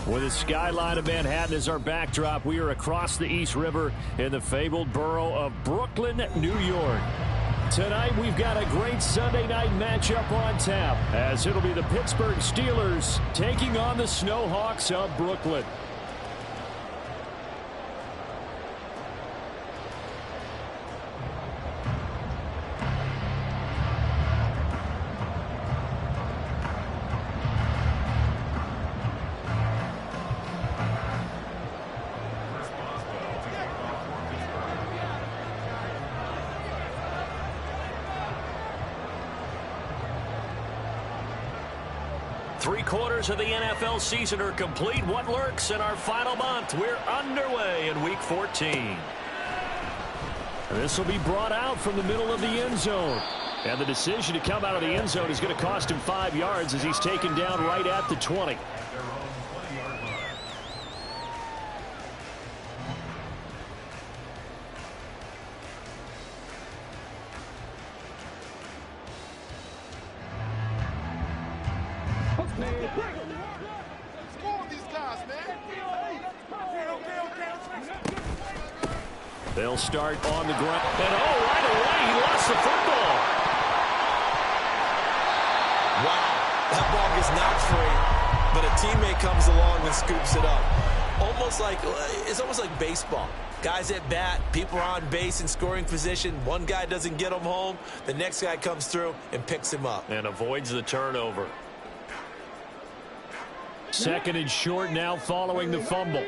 With the skyline of Manhattan as our backdrop, we are across the East River in the fabled borough of Brooklyn, New York. Tonight, we've got a great Sunday night matchup on tap, as it'll be the Pittsburgh Steelers taking on the Snowhawks of Brooklyn. Three-quarters of the NFL season are complete. What lurks in our final month? We're underway in Week 14. This will be brought out from the middle of the end zone. And the decision to come out of the end zone is going to cost him 5 yards as he's taken down right at the 20. They'll start on the ground. And right away, he lost the football. Wow, that ball gets knocked free, but a teammate comes along and scoops it up. It's almost like baseball. Guys at bat, people are on base in scoring position. One guy doesn't get him home. The next guy comes through and picks him up. And avoids the turnover. Second and short now following the fumble.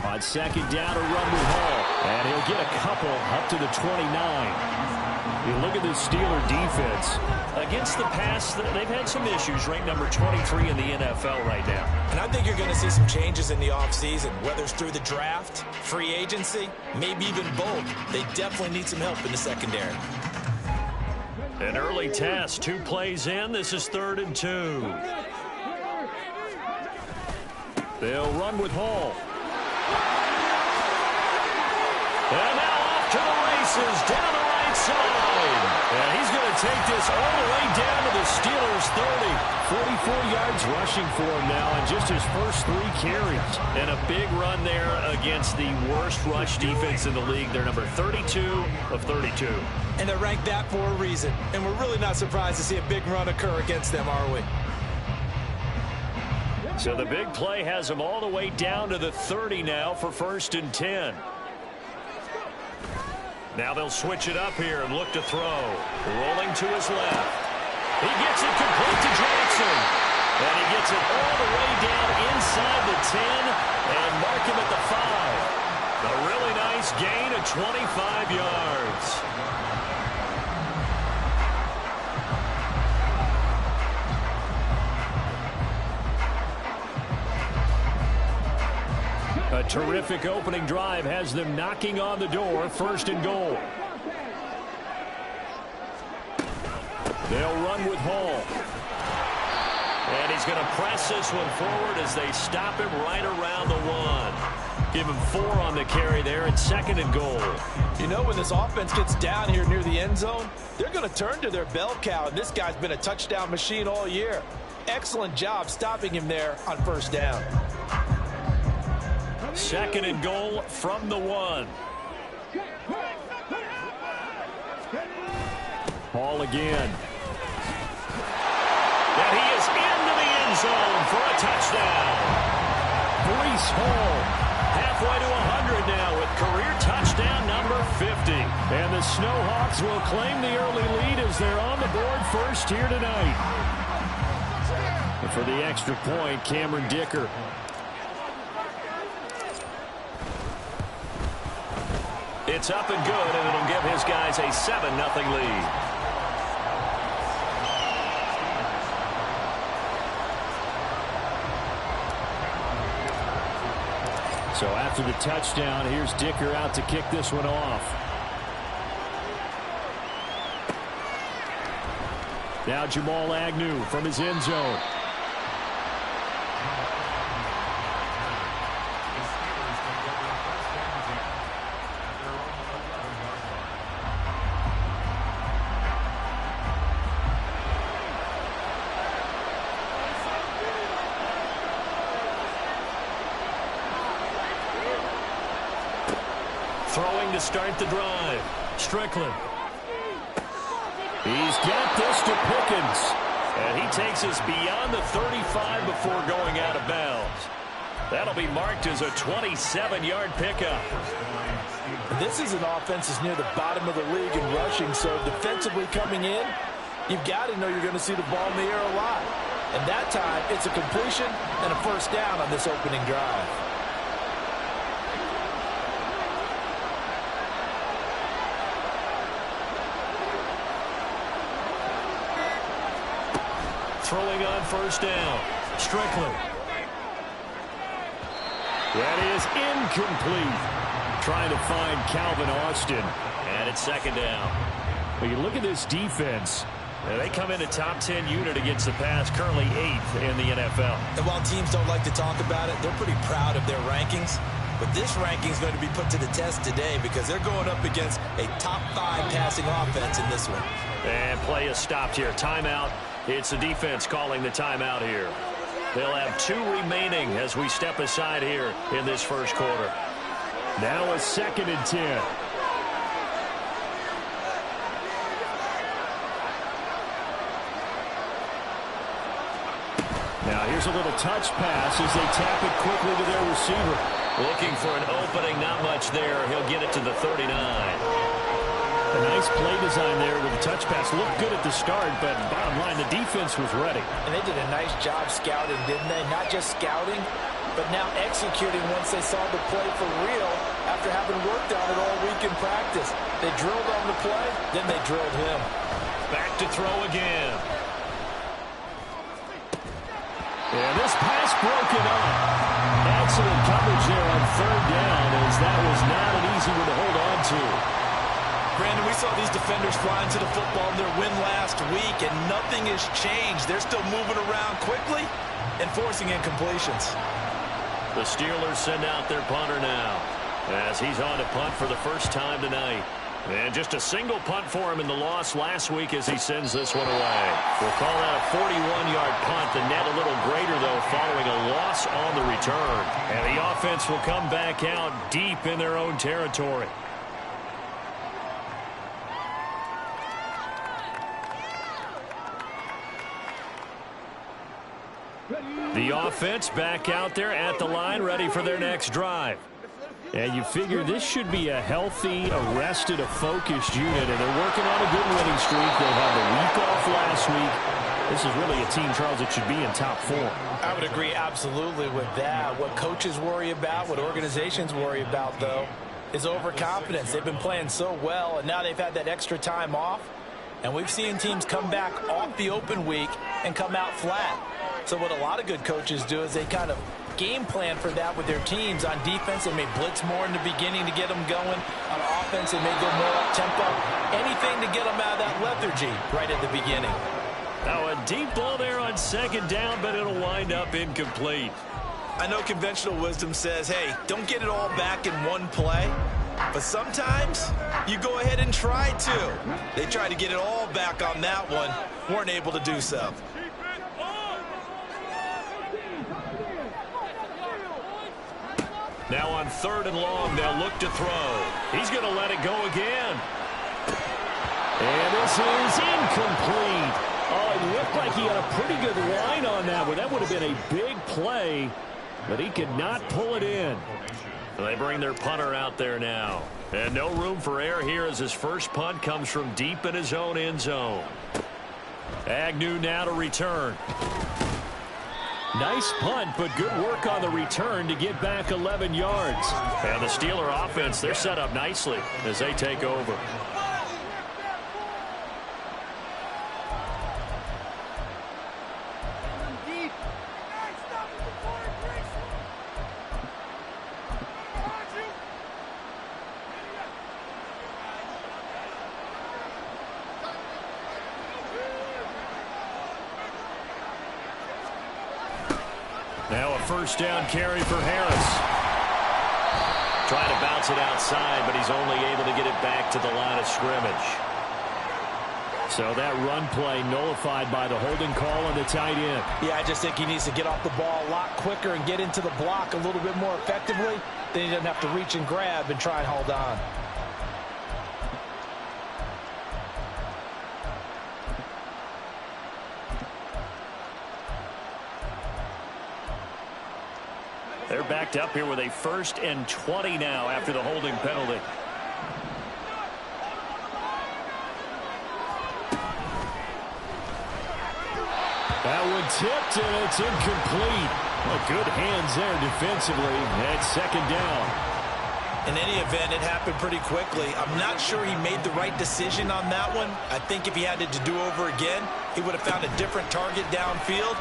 On second down, a run with Hall. And he'll get a couple up to the 29. You look at the Steeler defense. Against the pass, they've had some issues. Ranked number 23 in the NFL right now. And I think you're going to see some changes in the offseason, whether it's through the draft, free agency, maybe even both. They definitely need some help in the secondary. An early test, 2 plays in. This is 3rd and 2. They'll run with Hall. And now off to the races, down the right side. And he's going to take this all the way down to the Steelers' 30. 44 yards rushing for him now in just his first 3 carries. And a big run there against the worst rush defense in the league. They're number 32 of 32. And they're ranked that for a reason. And we're really not surprised to see a big run occur against them, are we? So the big play has them all the way down to the 30 now for 1st and 10. Now they'll switch it up here and look to throw. Rolling to his left. He gets it complete to Jackson. And he gets it all the way down inside the 10 and mark him at the 5. A really nice gain of 25 yards. A terrific opening drive has them knocking on the door. 1st and goal. They'll run with Hall. And he's going to press this one forward as they stop him right around the 1. Give him 4 on the carry there at 2nd and goal. You know, when this offense gets down here near the end zone, they're going to turn to their bell cow, and this guy's been a touchdown machine all year. Excellent job stopping him there on 1st down. 2nd and goal from the 1. Hall again. And he is into the end zone for a touchdown. Breece Hall halfway to 100 now with career touchdown number 50. And the Snowhawks will claim the early lead as they're on the board first here tonight. And for the extra point, Cameron Dicker. It's up and good, and it'll give his guys a 7-0 lead. So after the touchdown, here's Dicker out to kick this one off. Now Jamal Agnew from his end zone. Throwing to start the drive. Strickland. He's got this to Pickens. And he takes us beyond the 35 before going out of bounds. That'll be marked as a 27-yard pickup. This is an offense that's near the bottom of the league in rushing, so defensively coming in, you've got to know you're going to see the ball in the air a lot. And that time, it's a completion and a first down on this opening drive. Throwing on first down. Strickland. That is incomplete. Trying to find Calvin Austin. And it's second down. Well, you look at this defense. They come in a top 10 unit against the pass, currently 8th in the NFL. And while teams don't like to talk about it, they're pretty proud of their rankings. But this ranking is going to be put to the test today because they're going up against a top 5 passing offense in this one. And play is stopped here. Timeout. It's the defense calling the timeout here. They'll have 2 remaining as we step aside here in this first quarter. Now a 2nd and 10. Now here's a little touch pass as they tap it quickly to their receiver. Looking for an opening, not much there. He'll get it to the 39. A nice play design there with the touch pass. Looked good at the start, but bottom line, the defense was ready. And they did a nice job scouting, didn't they? Not just scouting, but now executing once they saw the play for real after having worked on it all week in practice. They drilled on the play, then they drilled him. Back to throw again. And this pass broken up. Excellent coverage there on third down, as that was not an easy one to hold on to. Brandon, we saw these defenders flying to the football in their win last week, and nothing has changed. They're still moving around quickly and forcing incompletions. The Steelers send out their punter now, as he's on to punt for the first time tonight. And just a single punt for him in the loss last week as he sends this one away. We'll call that a 41-yard punt. The net a little greater, though, following a loss on the return. And the offense will come back out deep in their own territory. The offense back out there at the line, ready for their next drive. And you figure this should be a healthy, arrested, a focused unit, and they're working on a good winning streak. They had the week off last week. This is really a team, Charles, that should be in top 4. I would agree absolutely with that. What coaches worry about, what organizations worry about, though, is overconfidence. They've been playing so well, and now they've had that extra time off. And we've seen teams come back off the open week and come out flat. So what a lot of good coaches do is they kind of game plan for that with their teams. On defense, they may blitz more in the beginning to get them going. On offense, they may go more up-tempo. Anything to get them out of that lethargy right at the beginning. Now a deep ball there on second down, but it'll wind up incomplete. I know conventional wisdom says, hey, don't get it all back in one play. But sometimes you go ahead and try to. They tried to get it all back on that one. Weren't able to do so. Now on third and long, they'll look to throw. He's going to let it go again. And this is incomplete. Oh, it looked like he had a pretty good line on that one. That would have been a big play, but he could not pull it in. They bring their punter out there now. And no room for error here as his first punt comes from deep in his own end zone. Agnew now to return. Nice punt, but good work on the return to get back 11 yards. And the Steeler offense, they're set up nicely as they take over. Now a first down carry for Harris. Trying to bounce it outside, but he's only able to get it back to the line of scrimmage. So that run play nullified by the holding call on the tight end. Yeah, I just think he needs to get off the ball a lot quicker and get into the block a little bit more effectively. then he doesn't have to reach and grab and try and hold on. They're backed up here with a 1st and 20 now after the holding penalty. That one tipped, and it's incomplete. Well, good hands there defensively. And 2nd down. In any event, it happened pretty quickly. I'm not sure he made the right decision on that one. I think if he had it to do over again, he would have found a different target downfield.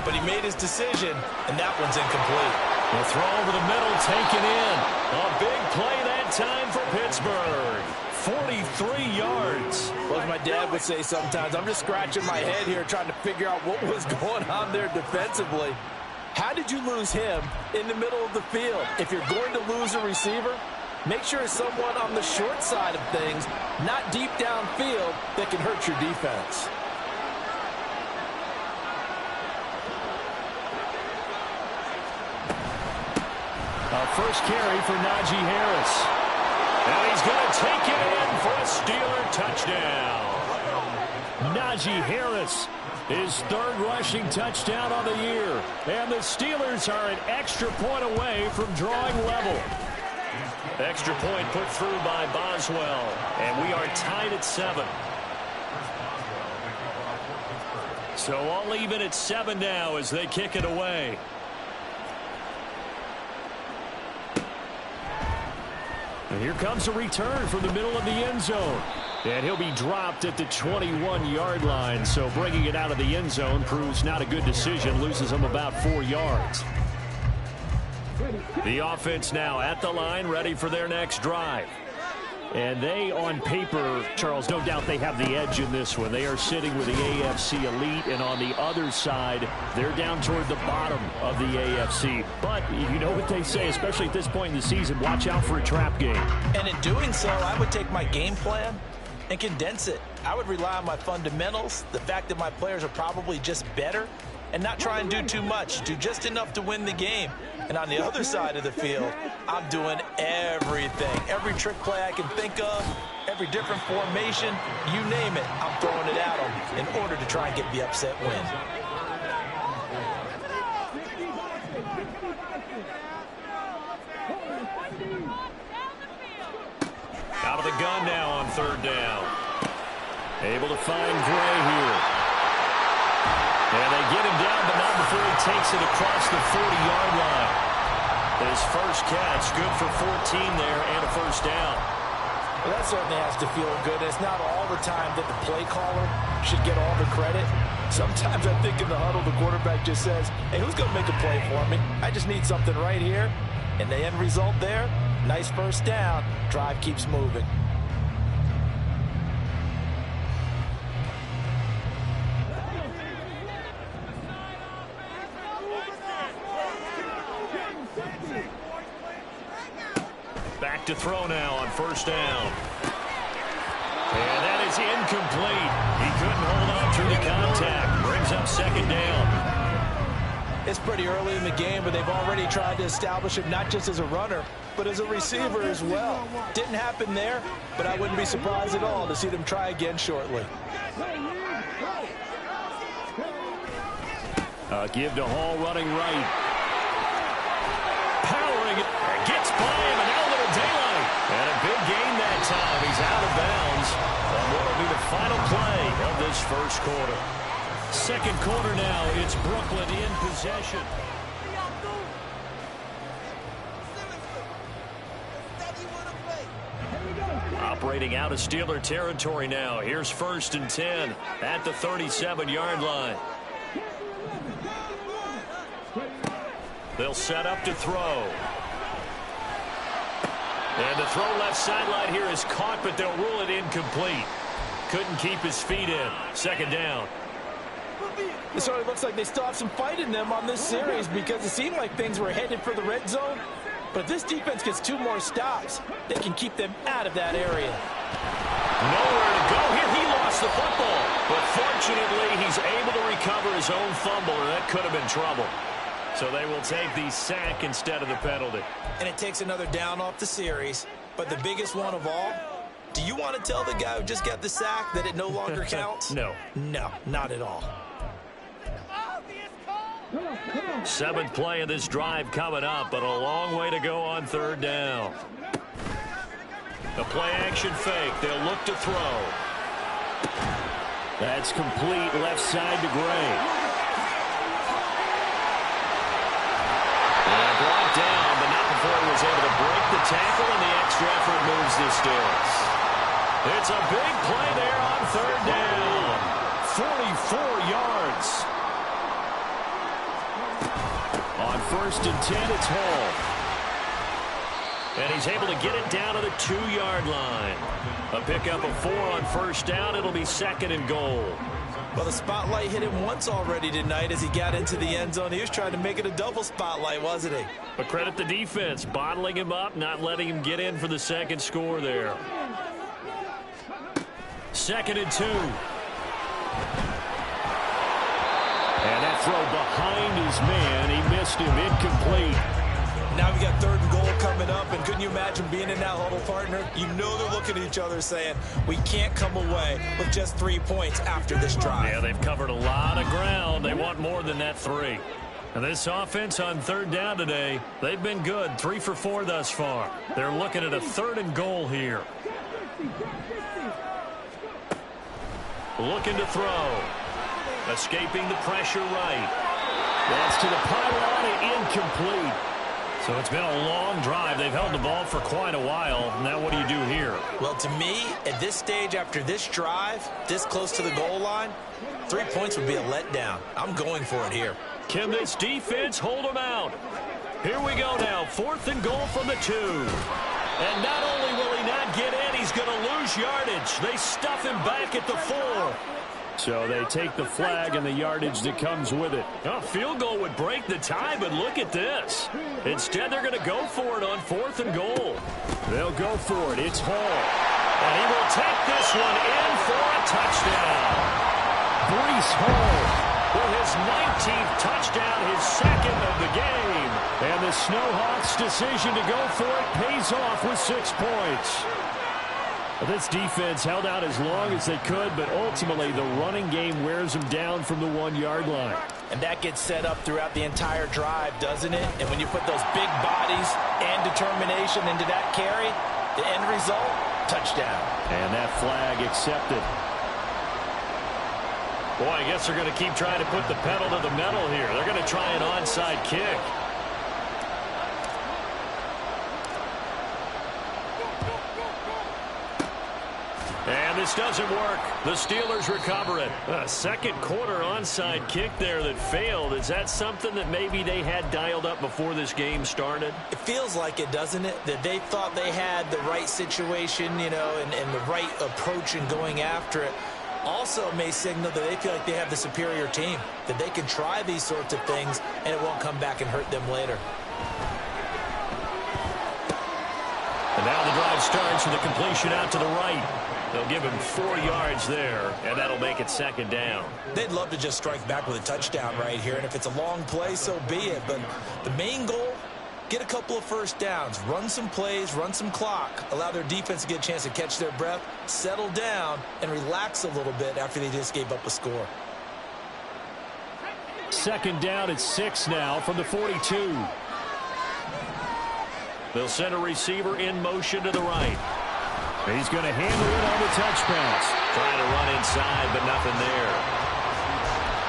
But he made his decision, and that one's incomplete. The throw over the middle, taken in. A big play that time for Pittsburgh. 43 yards. Well, as my dad would say sometimes, I'm just scratching my head here trying to figure out what was going on there defensively. How did you lose him in the middle of the field? If you're going to lose a receiver, make sure it's someone on the short side of things, not deep downfield, that can hurt your defense. A first carry for Najee Harris. And he's going to take it in for a Steeler touchdown. Najee Harris, his 3rd rushing touchdown on the year. And the Steelers are an extra point away from drawing level. Extra point put through by Boswell. And we are tied at 7. So all even at 7 now as they kick it away. And here comes a return from the middle of the end zone. And he'll be dropped at the 21-yard line. So bringing it out of the end zone proves not a good decision. Loses him about 4 yards. The offense now at the line, ready for their next drive. And they, on paper, Charles, no doubt they have the edge in this one. They are sitting with the AFC elite, and on the other side, they're down toward the bottom of the AFC. But you know what they say, especially at this point in the season, watch out for a trap game. And in doing so, I would take my game plan and condense it. I would rely on my fundamentals, the fact that my players are probably just better, and not try and do too much. Do just enough to win the game. And on the other side of the field, I'm doing everything. Every trick play I can think of, every different formation, you name it, I'm throwing it at them in order to try and get the upset win. Out of the gun now on 3rd down. Able to find Gray here. And they get him down, but not before he takes it across the 40-yard line. His first catch, good for 14 there, and a 1st down. Well, that certainly has to feel good. It's not all the time that the play caller should get all the credit. Sometimes I think in the huddle, the quarterback just says, hey, who's going to make a play for me? I just need something right here. And the end result there, nice 1st down. Drive keeps moving. Back to throw now on 1st down. And that is incomplete. He couldn't hold on through the contact. Brings up 2nd down. It's pretty early in the game, but they've already tried to establish him not just as a runner, but as a receiver as well. Didn't happen there, but I wouldn't be surprised at all to see them try again shortly. Give to Hall running right. Powering it. Gets by him, and now a little daylight. And a big gain that time. He's out of bounds. And what will be the final play of this 1st quarter. 2nd quarter now. It's Brooklyn in possession. Operating out of Steeler territory now. Here's 1st and 10 at the 37-yard line. They'll set up to throw. And the throw left sideline here is caught, but they'll rule it incomplete. Couldn't keep his feet in. 2nd down. It sort of looks like they still have some fight in them on this series because it seemed like things were headed for the red zone. But if this defense gets 2 more stops, they can keep them out of that area. Nowhere to go here. He lost the football. But fortunately, he's able to recover his own fumble, or that could have been trouble. So they will take the sack instead of the penalty. And it takes another down off the series. But the biggest one of all, do you want to tell the guy who just got the sack that it no longer counts? No. No, not at all. 7th play of this drive coming up, but a long way to go on 3rd down. The play-action fake. They'll look to throw. That's complete left side to Gray. And brought down, but not before he was able to break the tackle, and the extra effort moves the sticks. It's a big play there on 3rd down. 44 yards. On 1st and 10, it's Hall. And he's able to get it down to the 2-yard line. A pickup of 4 on 1st down. It'll be 2nd and goal. Well, the spotlight hit him once already tonight as he got into the end zone. He was trying to make it a double spotlight, wasn't he? But credit the defense, bottling him up, not letting him get in for the 2nd score there. 2nd and 2. And that throw behind his man. He missed him, incomplete. Now we got 3rd and goal coming up, and couldn't you imagine being in that huddle, partner? You know they're looking at each other saying, we can't come away with just 3 points after this drive. Yeah, they've covered a lot of ground. They want more than that 3. And this offense on 3rd down today, they've been good. 3 for 4 thus far. They're looking at a 3rd and goal here. Looking to throw. Escaping the pressure right. That's to the pylon, incomplete. So it's been a long drive. They've held the ball for quite a while. Now what do you do here? Well, to me, at this stage after this drive, this close to the goal line, 3 points would be a letdown. I'm going for it here. Can this defense hold them out? Here we go now. 4th and goal from the 2. And not only will he not get in, he's going to lose yardage. They stuff him back at the 4. So they take the flag and the yardage that comes with it. A field goal would break the tie, but look at this. Instead, they're going to go for it on 4th and goal. They'll go for it. It's Hall. And he will take this one in for a touchdown. Breece Hall with his 19th touchdown, his 2nd of the game. And the Snowhawks' decision to go for it pays off with 6 points. This defense held out as long as they could, but ultimately the running game wears them down from the 1-yard line. And that gets set up throughout the entire drive, doesn't it? And when you put those big bodies and determination into that carry, the end result, touchdown. And that flag accepted. Boy, I guess they're going to keep trying to put the pedal to the metal here. They're going to try an onside kick. And this doesn't work. The Steelers recover it. A 2nd quarter onside kick there that failed. Is that something that maybe they had dialed up before this game started? It feels like it, doesn't it? That they thought they had the right situation, you know, and the right approach in going after it. Also may signal that they feel like they have the superior team, that they can try these sorts of things and it won't come back and hurt them later. And now the drive starts with a completion out to the right. They'll give him 4 yards there, and that'll make it 2nd down. They'd love to just strike back with a touchdown right here, and if it's a long play, so be it. But the main goal, get a couple of 1st downs, run some plays, run some clock, allow their defense to get a chance to catch their breath, settle down, and relax a little bit after they just gave up a score. 2nd down at 6 now from the 42. They'll send a receiver in motion to the right. He's going to handle it on the touch pass. Trying to run inside, but nothing there.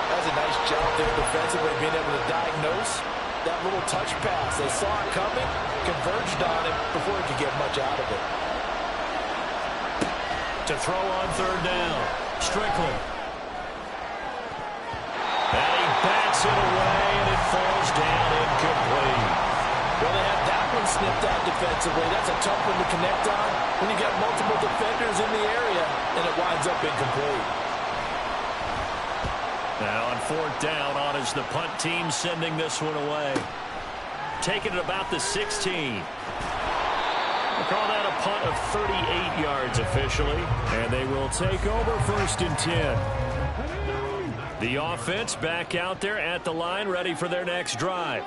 That's a nice job there defensively, being able to diagnose that little touch pass. They saw it coming, converged on it before he could get much out of it. To throw on 3rd down, Strickland. And he backs it away, and it falls down incomplete. Well, they had that one snipped out defensively. That's a tough one to connect on when you got multiple defenders in the area, and it winds up incomplete. Now on 4th down, on is the punt team sending this one away. Taking it about the 16. We'll call that a punt of 38 yards officially, and they will take over 1st and 10. The offense back out there at the line, ready for their next drive.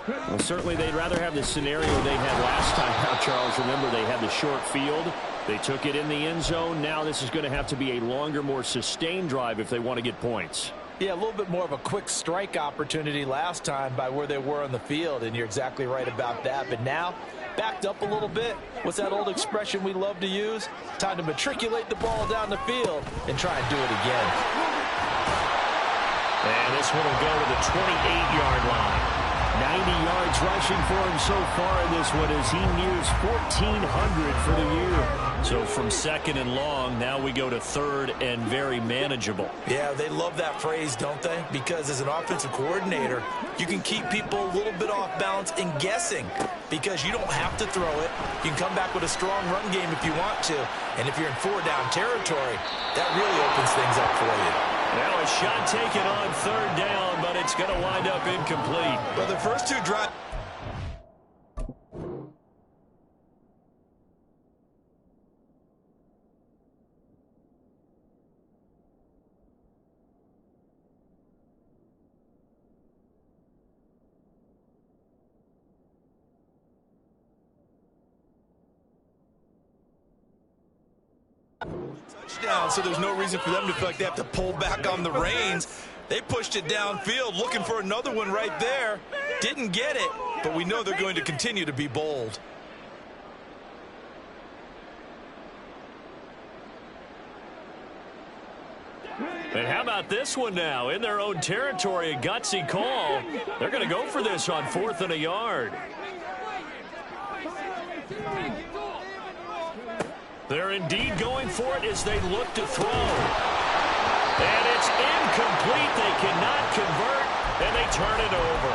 Well, certainly they'd rather have the scenario they had last time out, Charles. Remember, they had the short field. They took it in the end zone. Now this is going to have to be a longer, more sustained drive if they want to get points. Yeah, a little bit more of a quick strike opportunity last time by where they were on the field, and you're exactly right about that. But now, backed up a little bit. What's that old expression we love to use? Time to matriculate the ball down the field and try and do it again. And this one will go to the 28-yard line. 90 yards rushing for him so far in this one as he nears 1,400 for the year. So from second and long, now we go to third and very manageable. Yeah, they love that phrase, don't they? Because as an offensive coordinator, you can keep people a little bit off balance and guessing because you don't have to throw it. You can come back with a strong run game if you want to. And if you're in four-down territory, that really opens things up for you. Now a shot taken on third down, but it's going to wind up incomplete. Well, the first two drives. Touchdown, so there's no reason for them to feel like they have to pull back on the reins. They pushed it downfield, looking for another one right there. Didn't get it, but we know they're going to continue to be bold. And how about this one now? In their own territory, a gutsy call. They're going to go for this on 4th and a yard. They're indeed going for it as they look to throw. And it's incomplete. They cannot convert, and they turn it over.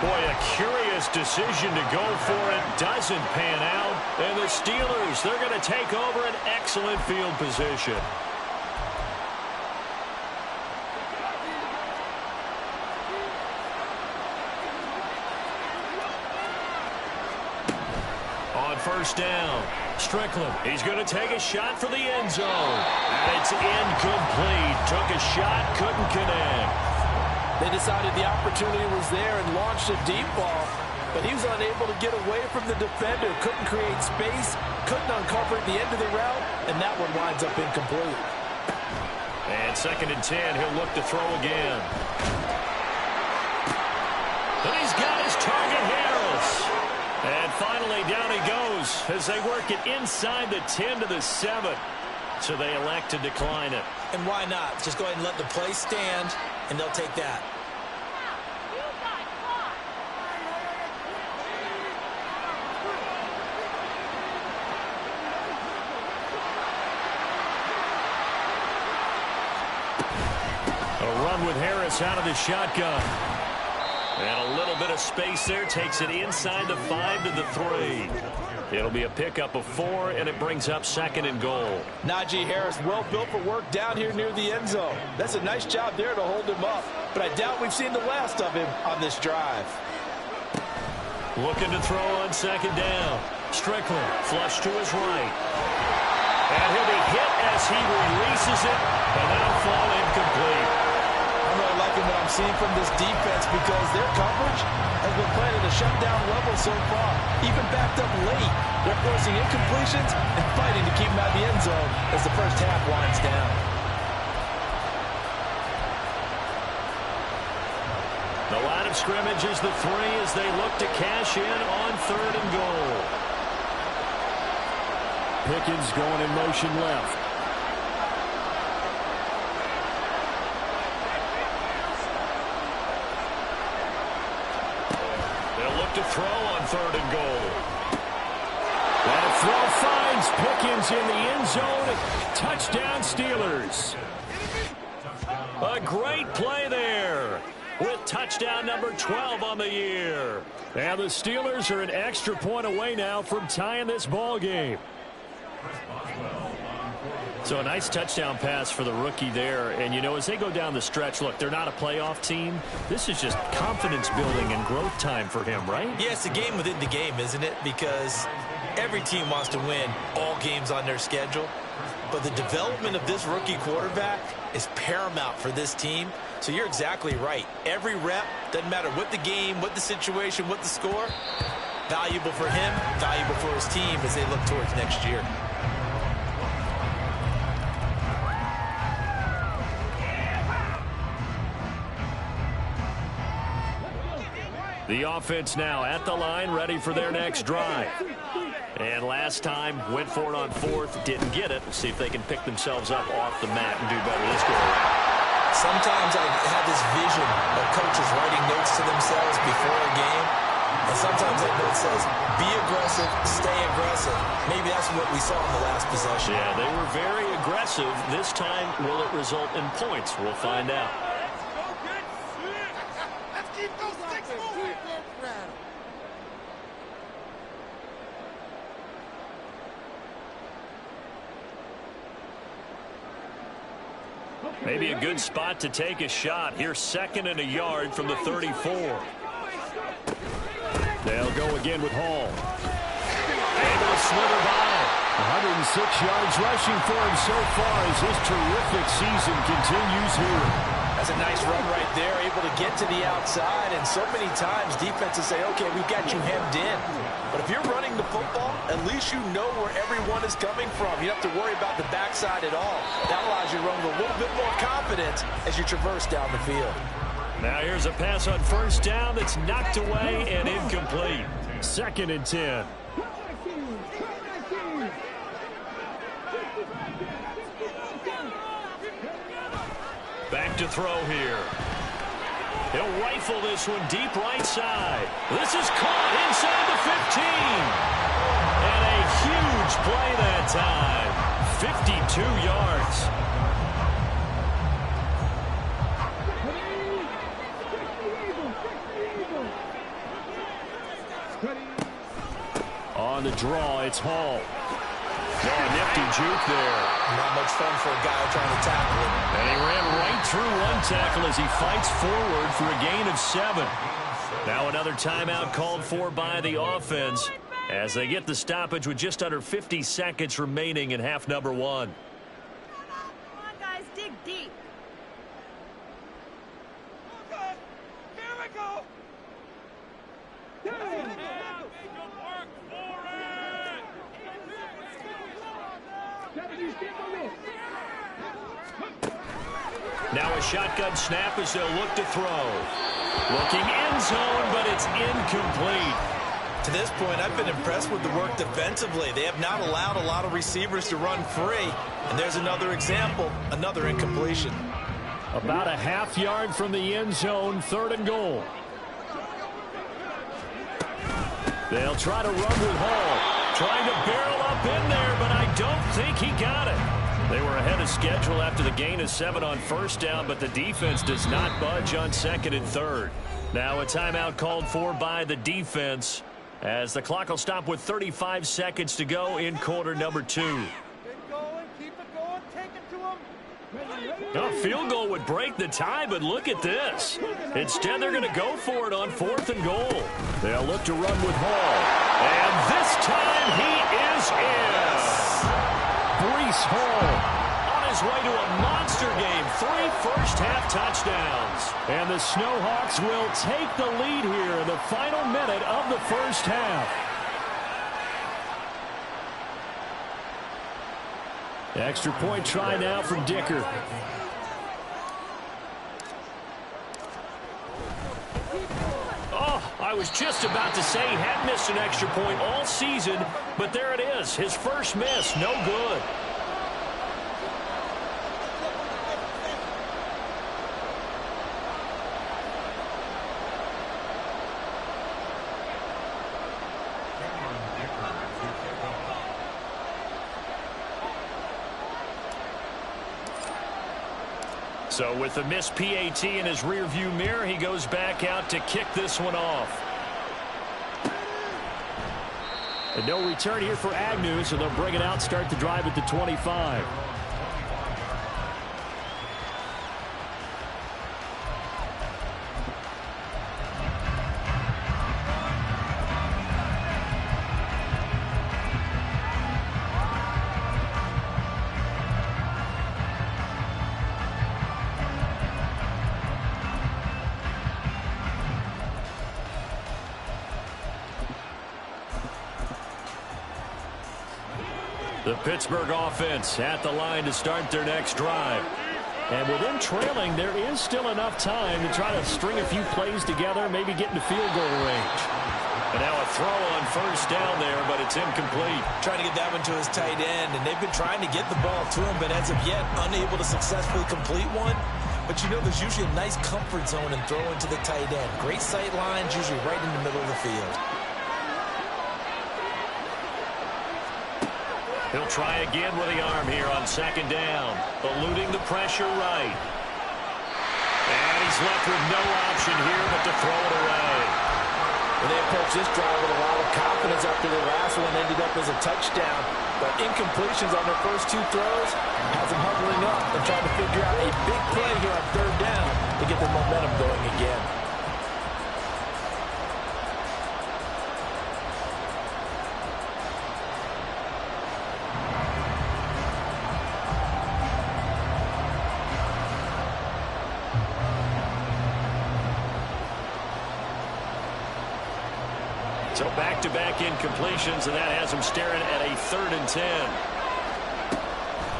Boy, a curious decision to go for it. Doesn't pan out. And the Steelers, they're going to take over an excellent field position. On first down, Strickland, he's going to take a shot for the end zone. And it's incomplete. Took a shot, couldn't connect. They decided the opportunity was there and launched a deep ball, but he was unable to get away from the defender. Couldn't create space, couldn't uncover at the end of the route, and that one winds up incomplete. And 2nd and 10, he'll look to throw again. And he's got his target, Harris. And finally, down he goes as they work it inside the 10 to the 7. So they elect to decline it. And why not? Just go ahead and let the play stand, and they'll take that. A run with Harris out of the shotgun. And a little bit of space there takes it inside the 5 to the 3. It'll be a pickup of 4, and it brings up 2nd and goal. Najee Harris, well built for work down here near the end zone. That's a nice job there to hold him up, but I doubt we've seen the last of him on this drive. Looking to throw on 2nd down. Strickland, flush to his right. And he'll be hit as he releases it, and that'll fall incomplete. I'm really liking what I'm seeing from this defense because their coverage has been playing at a shutdown level so far. Even backed up late, they're forcing incompletions and fighting to keep them out of the end zone as the first half winds down. The line of scrimmage is the 3 as they look to cash in on 3rd and goal. Pickens going in motion left. To throw on 3rd and goal. That throw finds Pickens in the end zone. Touchdown Steelers. A great play there with touchdown number 12 on the year. And the Steelers are an extra point away now from tying this ball game. So a nice touchdown pass for the rookie there. And, you know, as they go down the stretch, look, they're not a playoff team. This is just confidence building and growth time for him, right? Yeah, it's a game within the game, isn't it? Because every team wants to win all games on their schedule. but the development of this rookie quarterback is paramount for this team. So you're exactly right. Every rep, doesn't matter what the game, what the situation, what the score, valuable for him, valuable for his team as they look towards next year. The offense now at the line, ready for their next drive. And last time, went for it on fourth, didn't get it. We'll see if they can pick themselves up off the mat and do better this go around. Sometimes I have this vision of coaches writing notes to themselves before a game. And sometimes that note says, be aggressive, stay aggressive. Maybe that's what we saw in the last possession. Yeah, they were very aggressive. This time, will it result in points? We'll find out. Let's keep those sticks moving. Maybe a good spot to take a shot. Here's 2nd and a yard from the 34. They'll go again with Hall. Able to slither by. 106 yards rushing for him so far as this terrific season continues here. That's a nice run right there, able to get to the outside, and so many times defenses say, okay, we've got you hemmed in. But if you're running the football, at least you know where everyone is coming from. You don't have to worry about the backside at all. That allows you to run with a little bit more confidence as you traverse down the field. Now here's a pass on first down that's knocked away and incomplete. 2nd and 10. Back to throw here. He'll rifle this one deep right side. This is caught inside the 15. And a huge play that time. 52 yards. On the draw, it's Hall. Oh, a nifty juke there. Not much fun for a guy trying to tackle him. And he ran right through one tackle as he fights forward for a gain of 7. Now another timeout called for by the offense as they get the stoppage with just under 50 seconds remaining in half number 1. Come on, guys, dig deep. Okay, here we go. Now a shotgun snap as they'll look to throw. Looking end zone, but it's incomplete. To this point, I've been impressed with the work defensively. They have not allowed a lot of receivers to run free. And there's another example, another incompletion. About a half yard from the end zone, 3rd and goal. They'll try to run with Hall. Trying to barrel up in there, but I don't think he got it. They were ahead of schedule after the gain of 7 on first down, but the defense does not budge on 2nd and 3rd. Now a timeout called for by the defense as the clock will stop with 35 seconds to go in quarter number 2. Keep going, keep it going, take it to him. A field goal would break the tie, but look at this. Instead, they're going to go for it on 4th and goal. They'll look to run with Hall. And this time he is in. Breece Hall on his way to a monster game. 3 first-half touchdowns. And the Snowhawks will take the lead here in the final minute of the first half. Extra point try now from Dicker. Oh, I was just about to say he had missed an extra point all season, but there it is. His first miss, no good. So with the missed PAT in his rearview mirror, he goes back out to kick this one off. And no return here for Agnew, so they'll bring it out, start the drive at the 25. The Pittsburgh offense at the line to start their next drive. And with them trailing, there is still enough time to try to string a few plays together, maybe get into field goal range. And now a throw on first down there, but it's incomplete. Trying to get that one to his tight end, and they've been trying to get the ball to him, but as of yet, unable to successfully complete one. But you know, there's usually a nice comfort zone in throwing to the tight end. Great sight lines, usually right in the middle of the field. He'll try again with the arm here on second down. Eluding the pressure right. And he's left with no option here but to throw it away. Well, they approached this drive with a lot of confidence after their last one ended up as a touchdown. But incompletions on their first two throws has them huddling up and trying to figure out a big play here on third down to get their momentum going again. So back-to-back incompletions, and that has him staring at a 3rd and 10.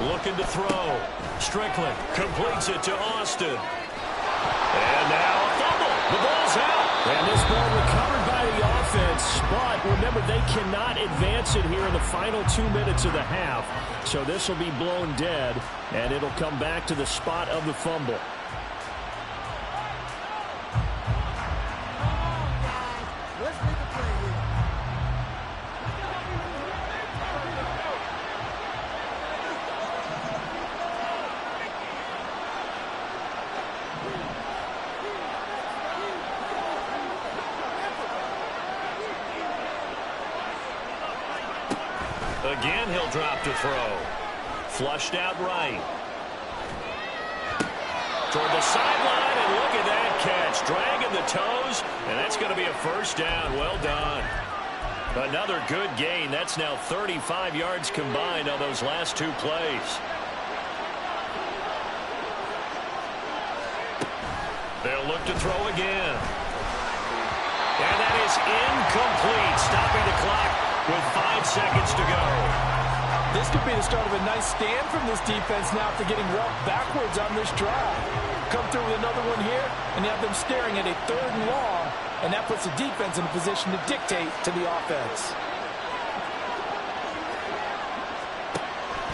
Looking to throw. Strickland completes it to Austin. And now a fumble. The ball's out. And this ball recovered by the offense. But remember, they cannot advance it here in the final 2 minutes of the half. So this will be blown dead, and it'll come back to the spot of the fumble. Again, he'll drop to throw. Flushed out right. Toward the sideline, and look at that catch. Dragging the toes, and that's going to be a first down. Well done. Another good gain. That's now 35 yards combined on those last 2 plays. They'll look to throw again. And that is incomplete, stopping the clock with 5 seconds to go. This could be the start of a nice stand from this defense now after getting walked backwards on this drive. Come through with another one here, and you have them staring at a 3rd and long, and that puts the defense in a position to dictate to the offense.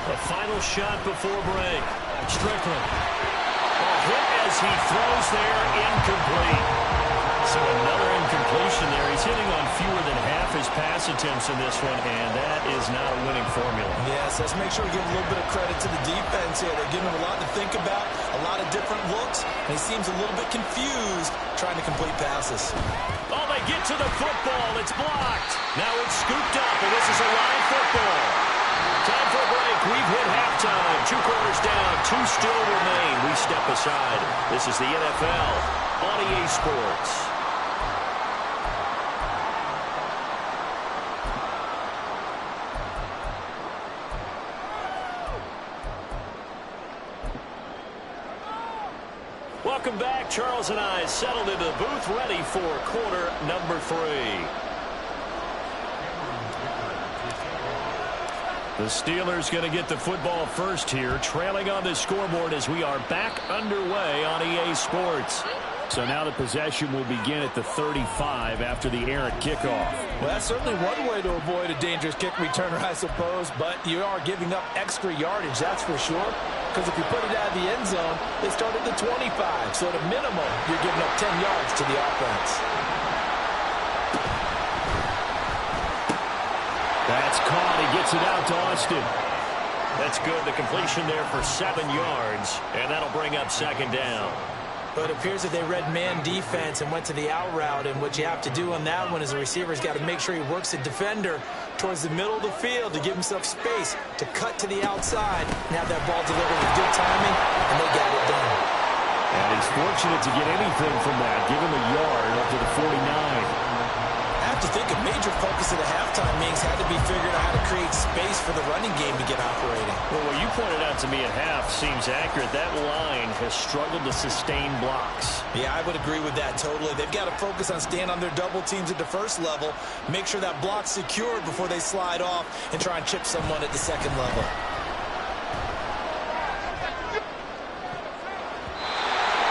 The final shot before break. Strickland. A hit as he throws there, incomplete. So another incompletion there. He's hitting on fewer than half his pass attempts in this one, and that is not a winning formula. Yes, let's make sure we give a little bit of credit to the defense here. They're giving him a lot to think about, a lot of different looks, and he seems a little bit confused trying to complete passes. Oh, they get to the football. It's blocked. Now it's scooped up, and this is a live football. Time for a break. We've hit halftime. 2 quarters down. 2 still remain. We step aside. This is the NFL on EA Sports. Welcome back. Charles and I settled into the booth, ready for quarter number 3. The Steelers going to get the football first here, trailing on the scoreboard as we are back underway on EA Sports. So now the possession will begin at the 35 after the errant kickoff. Well, that's certainly one way to avoid a dangerous kick returner, I suppose, but you are giving up extra yardage, that's for sure. Because if you put it out of the end zone, they start at the 25. So at a minimum, you're giving up 10 yards to the offense. That's caught. He gets it out to Austin. That's good. The completion there for 7 yards, and that'll bring up second down. But it appears that they read man defense and went to the out route, and what you have to do on that one is the receiver's got to make sure he works the defender towards the middle of the field to give himself space to cut to the outside and have that ball delivered with good timing, and they got it done. And he's fortunate to get anything from that. Give him a yard up to the 49. I have to think if major focus of the halftime meetings had to be figuring out how to create space for the running game to get operating. Well, what you pointed out to me at half seems accurate. That line has struggled to sustain blocks. Yeah, I would agree with that totally. They've got to focus on staying on their double teams at the first level, make sure that block's secured before they slide off and try and chip someone at the second level.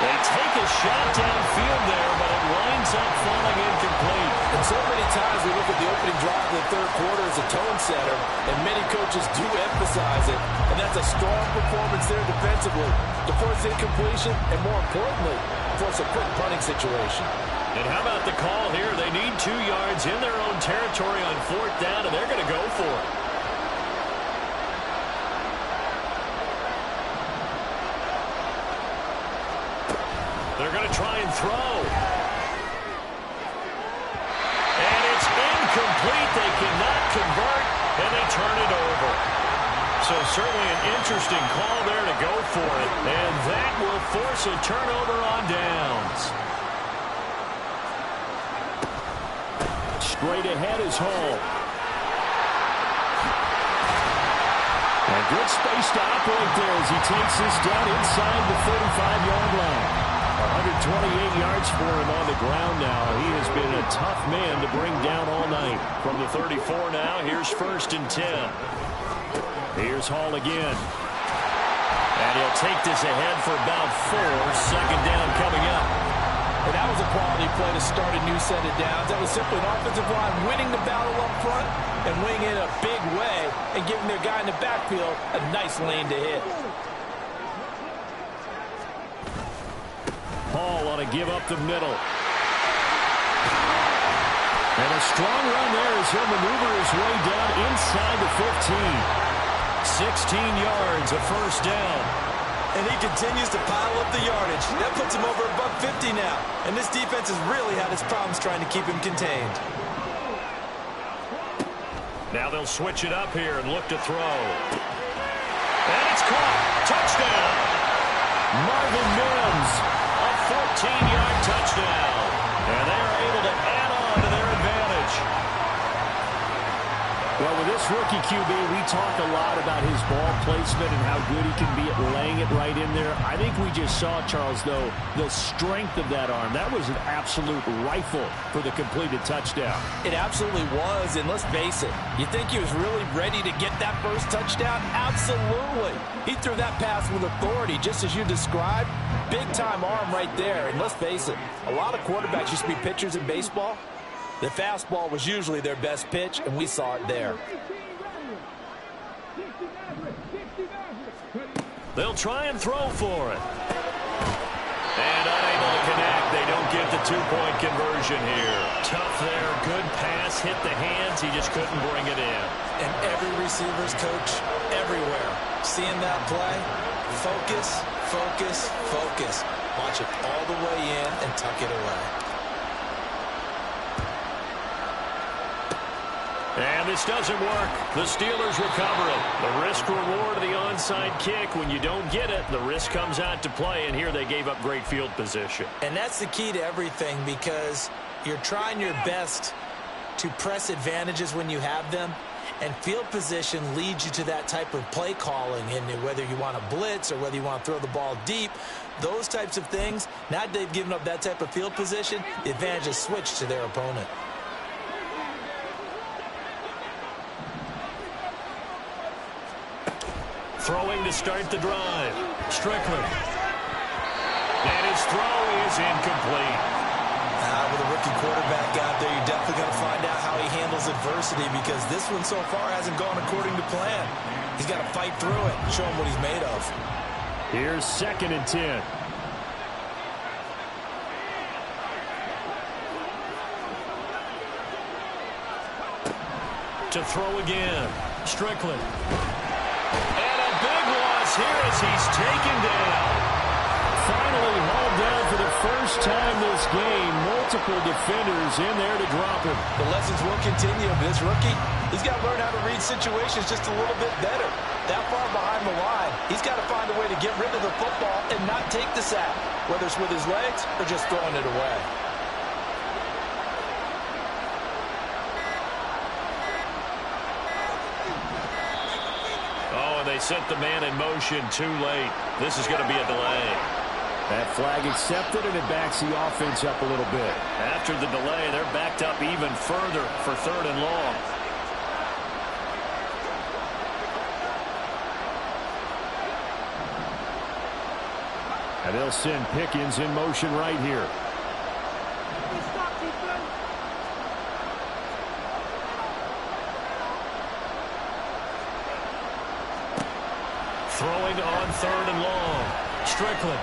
They take a shot downfield there, but it winds up falling incomplete. And so many times we look at the opening drive of the third quarter as a tone setter, and many coaches do emphasize it. And that's a strong performance there defensively to force incompletion, and more importantly, force a quick punting situation. And how about the call here? They need 2 yards in their own territory on 4th down, and they're going to go for it. They're going to try and throw. And it's incomplete. They cannot convert, and they turn it over. So certainly an interesting call there to go for it. And that will force a turnover on downs. Straight ahead is Hall. And good space to operate there as he takes this down inside the 35-yard line. 128 yards for him on the ground now. He has been a tough man to bring down all night. From the 34 now, here's 1st and 10. Here's Hall again. And he'll take this ahead for about 4. 2nd down coming up. And that was a quality play to start a new set of downs. That was simply an offensive line winning the battle up front and winning it a big way and giving their guy in the backfield a nice lane to hit. Hall on a give up the middle. And a strong run there as he'll maneuver his way down inside the 15. 16 yards, a 1st down. And he continues to pile up the yardage. That puts him over $150 now. And this defense has really had its problems trying to keep him contained. Now they'll switch it up here and look to throw. And it's caught. Touchdown. Marvin Mims. A 14-yard touchdown. And they are able to add on to their advantage. Well, with this rookie QB, we talk a lot about his ball placement and how good he can be at laying it right in there. I think we just saw, Charles, though, the strength of that arm. That was an absolute rifle for the completed touchdown. It absolutely was, and let's face it, you think he was really ready to get that first touchdown? Absolutely. He threw that pass with authority, just as you described. Big-time arm right there, and let's face it, a lot of quarterbacks used to be pitchers in baseball. The fastball was usually their best pitch, and we saw it there. They'll try and throw for it. And unable to connect. They don't get the 2-point conversion here. Tough there. Good pass. Hit the hands. He just couldn't bring it in. And every receiver's coach everywhere. Seeing that play, focus, focus, focus. Watch it all the way in and tuck it away. And this doesn't work. The Steelers recover it. The risk-reward of the onside kick. When you don't get it, the risk comes out to play, and here they gave up great field position. And that's the key to everything, because you're trying your best to press advantages when you have them, and field position leads you to that type of play calling, and whether you want to blitz or whether you want to throw the ball deep, those types of things. Now that they've given up that type of field position, the advantage is switched to their opponent. Throwing to start the drive. Strickland. And his throw is incomplete. With a rookie quarterback out there, you're definitely going to find out how he handles adversity, because this one so far hasn't gone according to plan. He's got to fight through it and show him what he's made of. Here's 2nd and 10. To throw again. Strickland. And a big loss here as he's taken down. Finally hauled down for the first time this game. Multiple defenders in there to drop him. The lessons will continue. This rookie, he's got to learn how to read situations just a little bit better. That far behind the line, he's got to find a way to get rid of the football and not take the sack, whether it's with his legs or just throwing it away. they sent the man in motion too late. This is going to be a delay. That flag accepted, and it backs the offense up a little bit. After the delay, they're backed up even further for 3rd and long. And they'll send Pickens in motion right here. Throwing on 3rd and long. Strickland.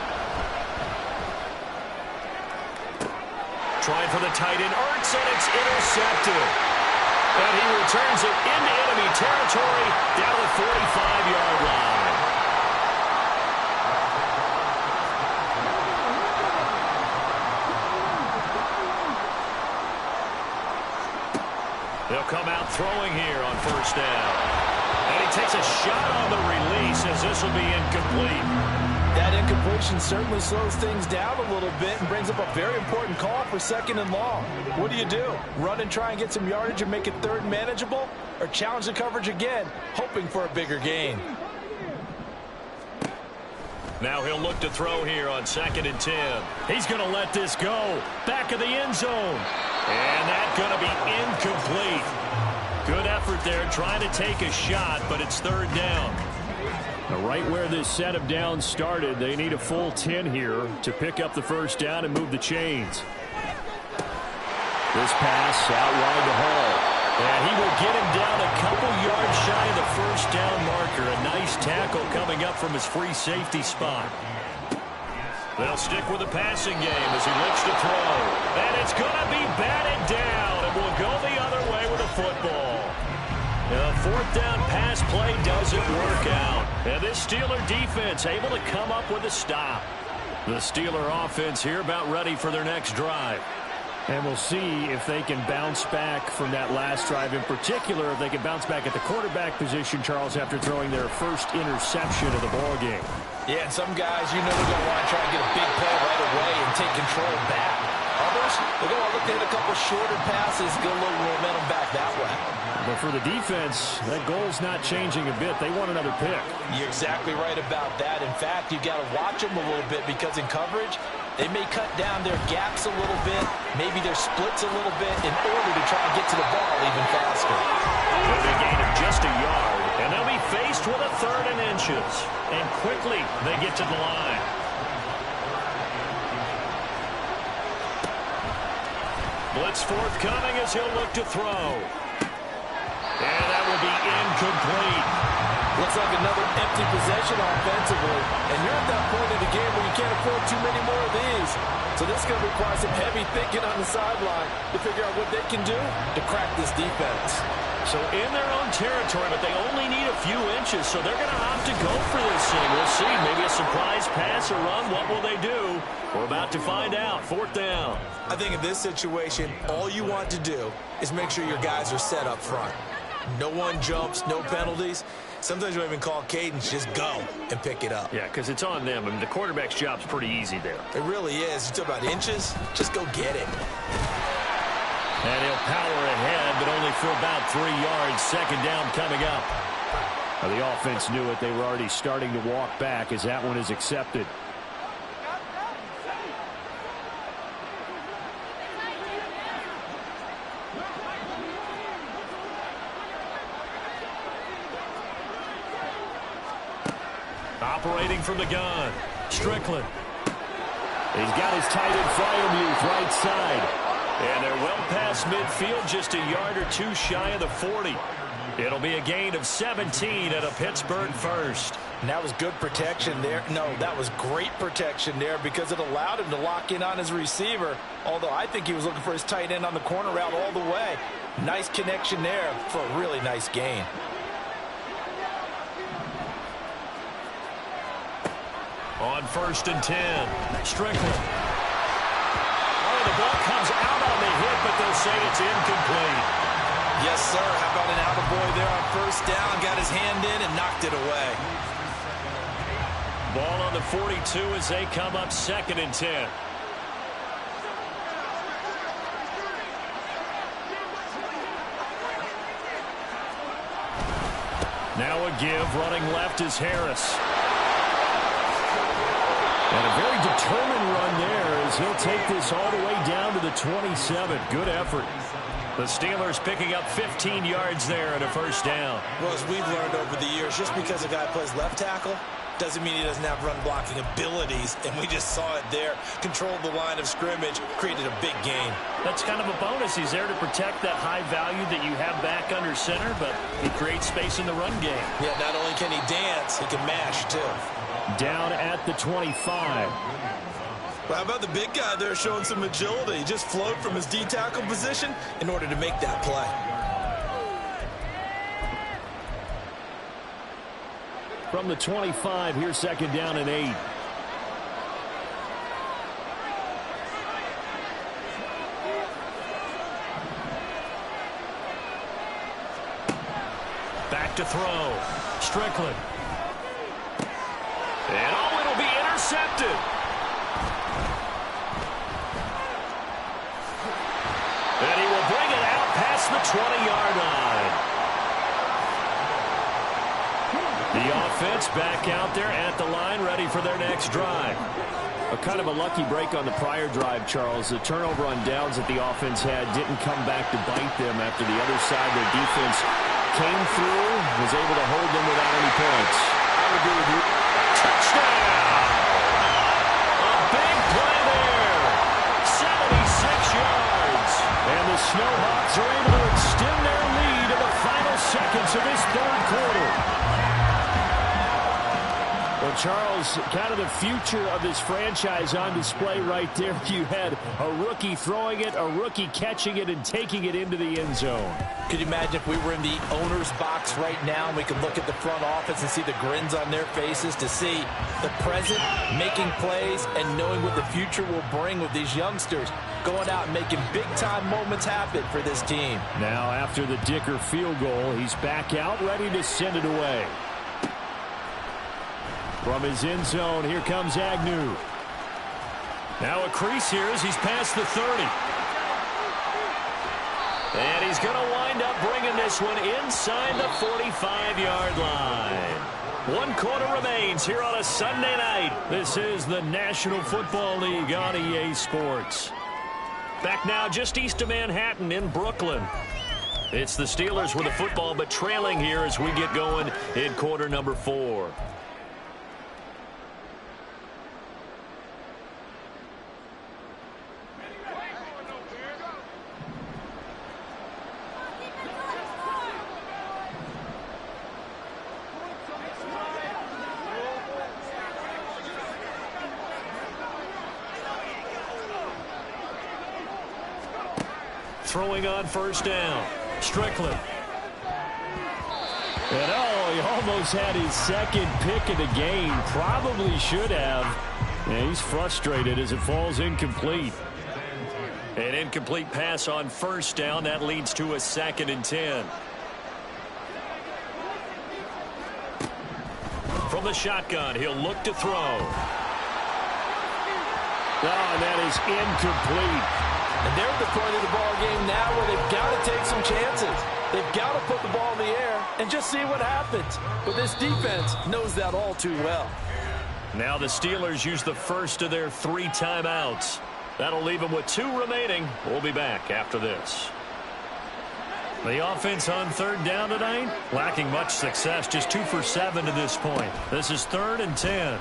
Trying for the tight end. Ertz, and it's intercepted. And he returns it into enemy territory down the 45-yard line. They'll come out throwing here on 1st down. And he takes a shot on the release as this will be incomplete. That incompletion certainly slows things down a little bit and brings up a very important call for 2nd and long. What do? Run and try and get some yardage and make it 3rd manageable? Or challenge the coverage again, hoping for a bigger gain? Now he'll look to throw here on 2nd and 10. He's going to let this go. Back of the end zone. And that's going to be incomplete. Good effort there trying to take a shot, but it's 3rd down. Right where this set of downs started, they need a full 10 here to pick up the 1st down and move the chains. This pass out wide to Hall. And he will get him down a couple yards shy of the 1st down marker. A nice tackle coming up from his free safety spot. They'll stick with the passing game as he looks to throw. And it's going to be batted down, and will go the other way with a football. The 4th down pass play doesn't work out. And this Steeler defense able to come up with a stop. The Steeler offense here about ready for their next drive. And we'll see if they can bounce back from that last drive. In particular, if they can bounce back at the quarterback position, Charles, after throwing their first interception of the ball game. Yeah, and some guys, they're going to want to try and get a big play right away and take control back. Others, they're going to want to look to hit a couple shorter passes, get a little momentum back that way. But for the defense, that goal's not changing a bit. They want another pick. You're exactly right about that. In fact, you've got to watch them a little bit because in coverage, they may cut down their gaps a little bit, maybe their splits a little bit in order to try and get to the ball even faster. With a gain of just a yard, and they'll be faced with a 3rd and inches. And quickly, they get to the line. Blitz forthcoming as he'll look to throw. And that will be incomplete. Looks like another empty possession offensively. And you're at that point in the game where you can't afford too many more of these. So this is going to require some heavy thinking on the sideline to figure out what they can do to crack this defense. So in their own territory, but they only need a few inches, so they're going to opt to go for this thing. We'll see. Maybe a surprise pass or run. What will they do? We're about to find out. 4th down. I think in this situation, all you want to do is make sure your guys are set up front. No one jumps, no penalties. Sometimes you don't even call cadence, just go and pick it up. Yeah, because it's on them. I mean, the quarterback's job's pretty easy there. It really is. You talk about inches, just go get it. And he'll power ahead, but only for about 3 yards. 2nd down coming up. Now, the offense knew it. They were already starting to walk back as that one is accepted. Operating from the gun, Strickland. He's got his tight end Fryermuth right side. And they're well past midfield, just a yard or two shy of the 40. It'll be a gain of 17 at a Pittsburgh 1st. And that was good protection there. No, that was great protection there because it allowed him to lock in on his receiver. Although I think he was looking for his tight end on the corner route all the way. Nice connection there for a really nice gain. On 1st and 10, Strickland. Oh, the ball comes out on the hit, but they'll say it's incomplete. Yes, sir. How about an attaboy there on 1st down? Got his hand in and knocked it away. Ball on the 42 as they come up 2nd and 10. Now a give. Running left is Harris. And a very determined run there as he'll take this all the way down to the 27. Good effort. The Steelers picking up 15 yards there and a first down. Well, as we've learned over the years, just because a guy plays left tackle doesn't mean he doesn't have run blocking abilities, and we just saw it there. Controlled the line of scrimmage, created a big gain. That's kind of a bonus. He's there to protect that high value that you have back under center, but he creates space in the run game. Yeah, not only can he dance, he can mash, too. Down at the 25. Well, how about the big guy there showing some agility? He just flowed from his D-tackle position in order to make that play. From the 25, here's second down and 8. Back to throw. Strickland. And oh, it'll be intercepted. And he will bring it out past the 20-yard line. The offense back out there at the line, ready for their next drive. A kind of a lucky break on the prior drive, Charles. The turnover on downs that the offense had didn't come back to bite them after the other side. Their defense came through, was able to hold them without any points. I would agree with you. Touchdown! A big play there. 76 yards. And the Snowhawks are able to extend their lead in the final seconds of this third quarter. Well, Charles, kind of the future of this franchise on display right there. You had a rookie throwing it, a rookie catching it, and taking it into the end zone. Could you imagine if we were in the owner's box right now and we could look at the front office and see the grins on their faces, to see the present making plays and knowing what the future will bring with these youngsters going out and making big-time moments happen for this team. Now, after the Dicker field goal, he's back out, ready to send it away. From his end zone, here comes Agnew. Now a crease here as he's past the 30. And he's going to wind up bringing this one inside the 45-yard line. 1 quarter remains here on a Sunday night. This is the National Football League on EA Sports. Back now just east of Manhattan in Brooklyn. It's the Steelers with the football, but trailing here as we get going in quarter number 4. Throwing on first down. Strickland. And oh, he almost had his second pick of the game. Probably should have. And he's frustrated as it falls incomplete. An incomplete pass on first down. That leads to a 2nd and 10. From the shotgun, he'll look to throw. Oh, and that is incomplete. And they're at the point of the ball game now where they've got to take some chances. They've got to put the ball in the air and just see what happens. But this defense knows that all too well. Now the Steelers use the first of their 3 timeouts. That'll leave them with 2 remaining. We'll be back after this. The offense on third down tonight, lacking much success, just 2 for 7 to this point. This is 3rd and 10.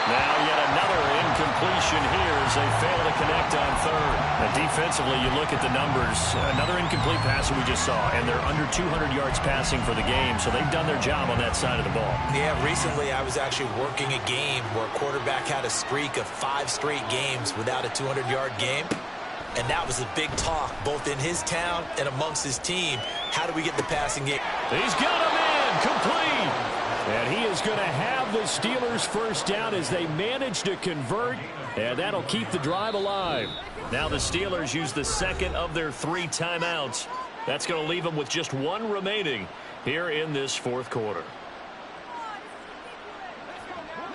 Now yet another incompletion here as they fail to connect on third. Now defensively, you look at the numbers. Another incomplete pass that we just saw, and they're under 200 yards passing for the game, so they've done their job on that side of the ball. Yeah, recently I was actually working a game where a quarterback had a streak of 5 straight games without a 200-yard game. And that was a big talk, both in his town and amongst his team. How do we get the passing game? He's got him in, complete. And he is going to have the Steelers first down as they manage to convert, and that'll keep the drive alive. Now the Steelers use the 2nd of their 3 timeouts. That's going to leave them with just 1 remaining here in this 4th quarter.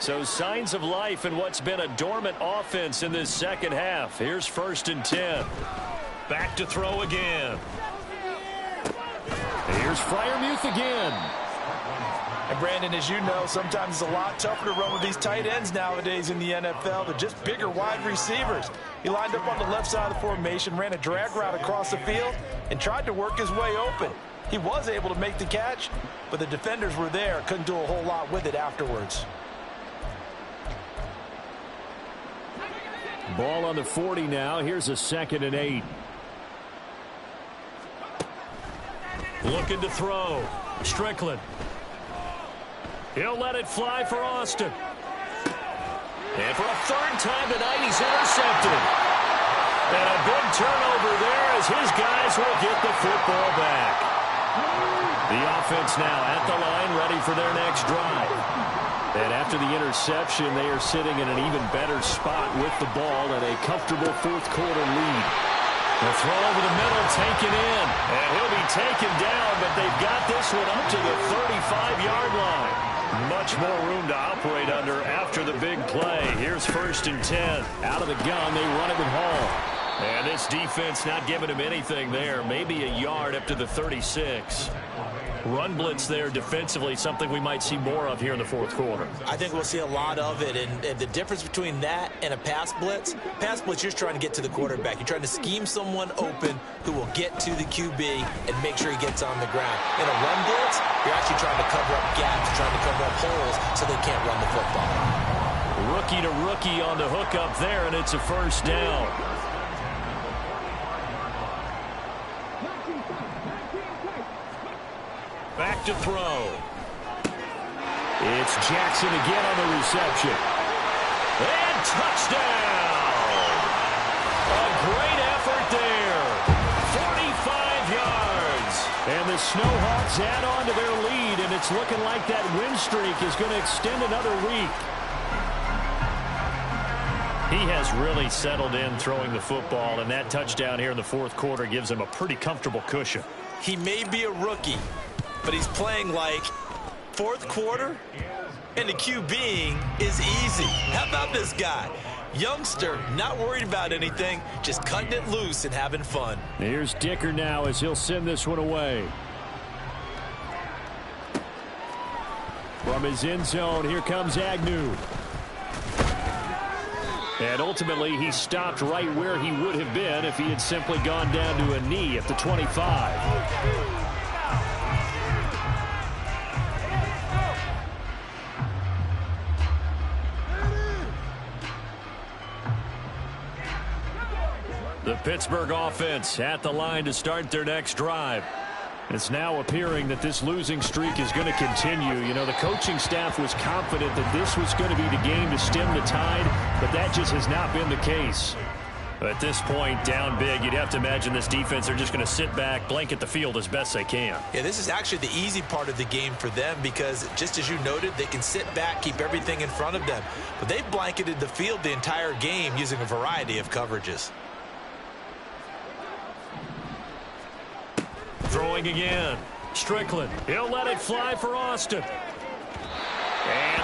So signs of life in what's been a dormant offense in this second half. Here's 1st and 10. Back to throw again. Here's Freiermuth again. And Brandon, as you know, sometimes it's a lot tougher to run with these tight ends nowadays in the NFL. They're just bigger wide receivers. He lined up on the left side of the formation, ran a drag route across the field, and tried to work his way open. He was able to make the catch, but the defenders were there. Couldn't do a whole lot with it afterwards. Ball on the 40 now. Here's a 2nd and 8. Looking to throw. Strickland. He'll let it fly for Austin. And for a 3rd time tonight, he's intercepted. And a big turnover there as his guys will get the football back. The offense now at the line, ready for their next drive. And after the interception, they are sitting in an even better spot with the ball and a comfortable 4th quarter lead. The throw over the middle, taken in. And he'll be taken down, but they've got this one up to the 35-yard line. Much more room to operate under after the big play. Here's 1st and 10. Out of the gun, they run it with Hall. And this defense not giving him anything there. Maybe a yard up to the 36. Run blitz there defensively, something we might see more of here in the 4th quarter. I think we'll see a lot of it, and the difference between that and a pass blitz, you're just trying to get to the quarterback. You're trying to scheme someone open who will get to the QB and make sure he gets on the ground. In a run blitz, you're actually trying to cover up gaps, trying to cover up holes so they can't run the football. Rookie to rookie on the hook up there, and it's a 1st down. Back to throw. It's Jackson again on the reception. And touchdown! A great effort there. 45 yards. And the Snowhawks add on to their lead, and it's looking like that win streak is going to extend another week. He has really settled in throwing the football, and that touchdown here in the 4th quarter gives him a pretty comfortable cushion. He may be a rookie, but he's playing like 4th quarter, and the QBing is easy. How about this guy? Youngster, not worried about anything, just cutting it loose and having fun. Here's Dicker now as he'll send this one away. From his end zone, here comes Agnew. And ultimately, he stopped right where he would have been if he had simply gone down to a knee at the 25. The Pittsburgh offense at the line to start their next drive. It's now appearing that this losing streak is going to continue. You know, the coaching staff was confident that this was going to be the game to stem the tide, but that just has not been the case. At this point, down big, you'd have to imagine this defense are just going to sit back, blanket the field as best they can. Yeah, this is actually the easy part of the game for them because, just as you noted, they can sit back, keep everything in front of them. But they've blanketed the field the entire game using a variety of coverages. Throwing again. Strickland. He'll let it fly for Austin. And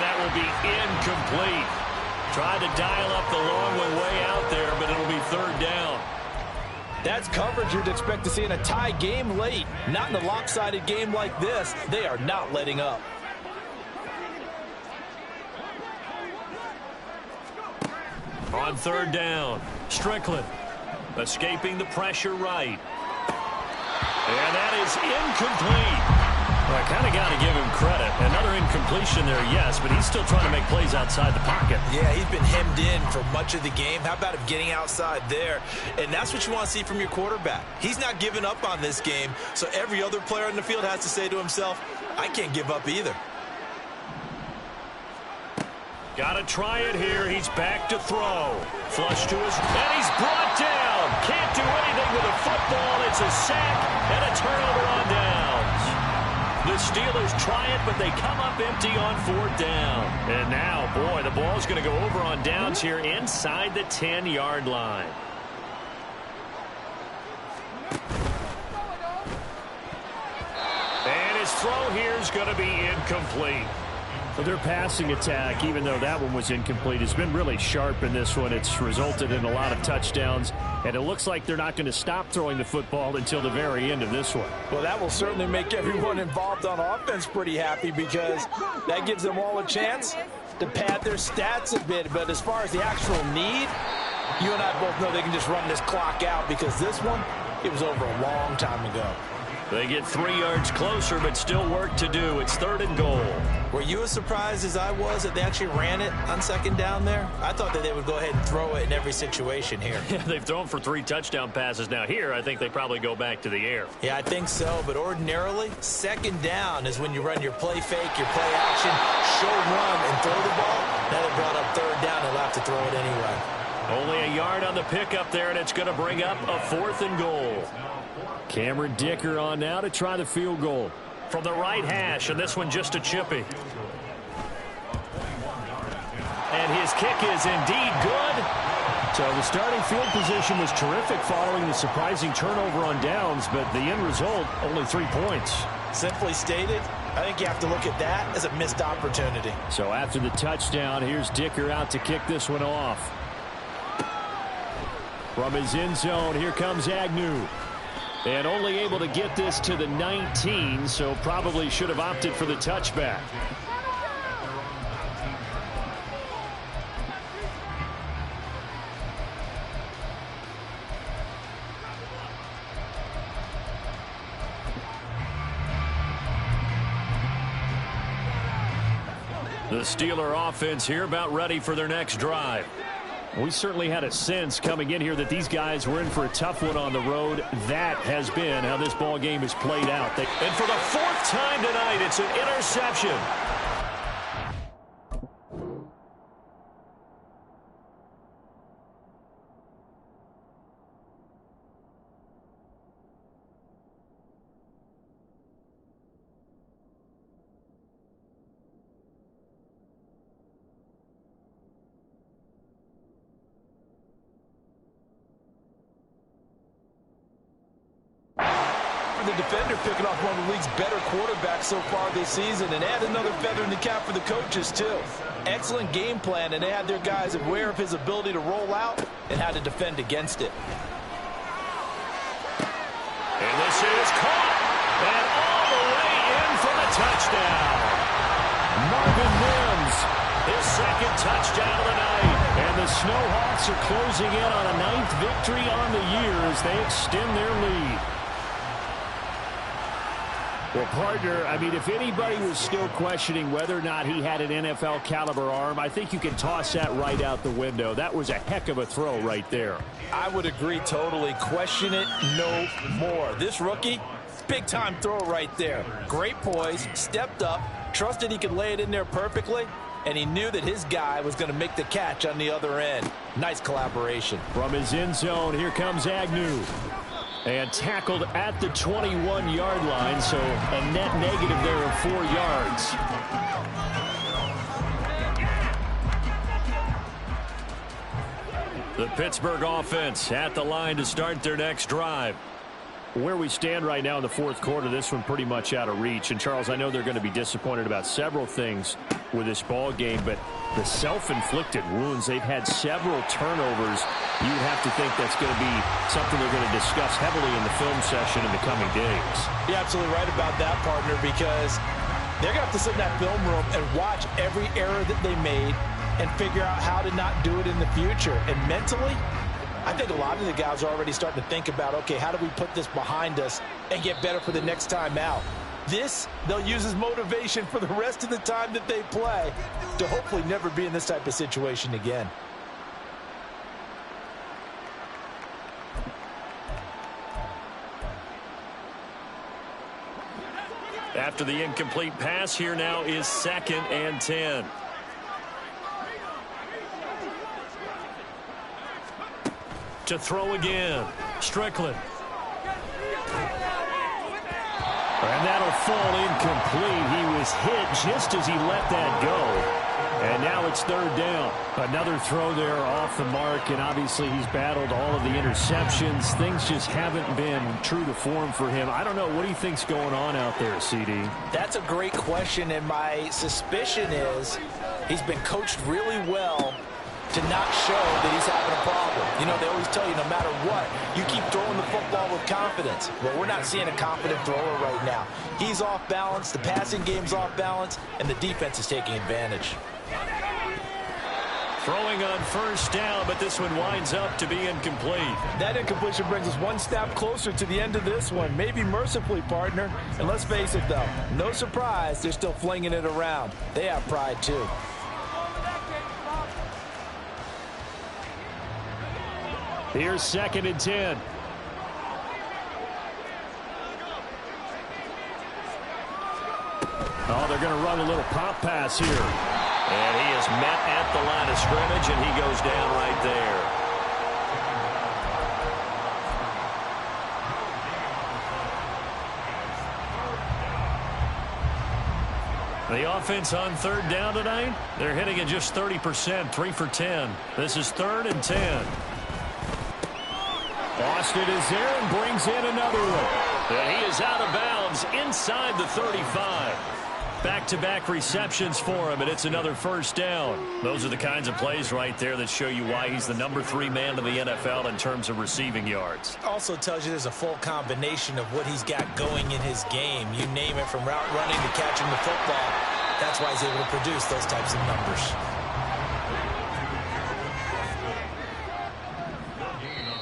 that will be incomplete. Tried to dial up the long one way out there, but it'll be 3rd down. That's coverage you'd expect to see in a tie game late. Not in a lopsided game like this. They are not letting up. On 3rd down, Strickland escaping the pressure right. And that is incomplete. Well, I kind of got to give him credit. Another incompletion there, yes, but he's still trying to make plays outside the pocket. Yeah, he's been hemmed in for much of the game. How about him getting outside there? And that's what you want to see from your quarterback. He's not giving up on this game, so every other player on the field has to say to himself, I can't give up either. Got to try it here. He's back to throw. Flush to his... And he's brought down. Can't do anything with a football. It's a sack and a turnover on downs. The Steelers try it, but they come up empty on 4th down. And now, boy, the ball's going to go over on downs here inside the 10-yard line. And his throw here is going to be incomplete. Well, their passing attack, even though that one was incomplete, has been really sharp in this one. It's resulted in a lot of touchdowns, and it looks like they're not going to stop throwing the football until the very end of this one. Well, that will certainly make everyone involved on offense pretty happy because that gives them all a chance to pad their stats a bit. But as far as the actual need, you and I both know they can just run this clock out because this one, it was over a long time ago. They get 3 yards closer, but still work to do. It's 3rd and goal. Were you as surprised as I was that they actually ran it on 2nd down there? I thought that they would go ahead and throw it in every situation here. Yeah, they've thrown for 3 touchdown passes. Now here, I think they probably go back to the air. Yeah, I think so, but ordinarily, 2nd down is when you run your play fake, your play action, show run, and throw the ball. Now they brought up 3rd down, they'll have to throw it anyway. Only a yard on the pickup there, and it's going to bring up a 4th and goal. Cameron Dicker on now to try the field goal. From the right hash, and this one just a chippy. And his kick is indeed good. So the starting field position was terrific following the surprising turnover on downs, but the end result, only 3 points. Simply stated, I think you have to look at that as a missed opportunity. So after the touchdown, here's Dicker out to kick this one off. From his end zone, here comes Agnew. And only able to get this to the 19, so probably should have opted for the touchback. The Steeler offense here about ready for their next drive. We certainly had a sense coming in here that these guys were in for a tough one on the road. That has been how this ball game has played out. And for the 4th time tonight, it's an interception. The defender picking off one of the league's better quarterbacks so far this season, and add another feather in the cap for the coaches too. Excellent game plan, and they had their guys aware of his ability to roll out and how to defend against it. And this is caught, and all the way in for the touchdown. Marvin Mims, his 2nd touchdown of the night, and the Snowhawks are closing in on a 9th victory on the year as they extend their lead. Well, partner, I mean, if anybody was still questioning whether or not he had an NFL caliber arm, I think you can toss that right out the window. That was a heck of a throw right there. I would agree totally. Question it no more. This rookie, big-time throw right there. Great poise, stepped up, trusted he could lay it in there perfectly, and he knew that his guy was going to make the catch on the other end. Nice collaboration. From his end zone, here comes Agnew. And tackled at the 21-yard line, so a net negative there of 4 yards. The Pittsburgh offense at the line to start their next drive. Where we stand right now in the 4th quarter, this one pretty much out of reach. And, Charles, I know they're going to be disappointed about several things with this ball game, but the self-inflicted wounds, they've had several turnovers. You'd have to think that's going to be something they're going to discuss heavily in the film session in the coming days. You're absolutely right about that, partner, because they're going to have to sit in that film room and watch every error that they made and figure out how to not do it in the future. And mentally, I think a lot of the guys are already starting to think about, okay, how do we put this behind us and get better for the next time out? This, they'll use as motivation for the rest of the time that they play to hopefully never be in this type of situation again. After the incomplete pass, here now is 2nd and 10. To throw again, Strickland. And that'll fall incomplete. He was hit just as he let that go. And now it's third down. Another throw there off the mark, and obviously he's battled all of the interceptions. Things just haven't been true to form for him. I don't know. What do you think's going on out there, CD? That's a great question, and my suspicion is he's been coached really well to not show that he's having a problem. You know, they always tell you no matter what, you keep throwing the football with confidence. Well, we're not seeing a confident thrower right now. He's off balance, the passing game's off balance, and the defense is taking advantage. Throwing on first down, but this one winds up to be incomplete. That incompletion brings us one step closer to the end of this one. Maybe mercifully, partner. And let's face it, though, no surprise, they're still flinging it around. They have pride, too. Here's 2nd and 10. Oh, they're going to run a little pop pass here. And he is met at the line of scrimmage, and he goes down right there. The offense on third down tonight, they're hitting at just 30%, 3 for 10. This is 3rd and 10. Boston is there and brings in another one. And he is out of bounds inside the 35. Back-to-back receptions for him, and it's another first down. Those are the kinds of plays right there that show you why he's the number 3 man in the NFL in terms of receiving yards. Also tells you there's a full combination of what he's got going in his game. You name it, from route running to catching the football. That's why he's able to produce those types of numbers.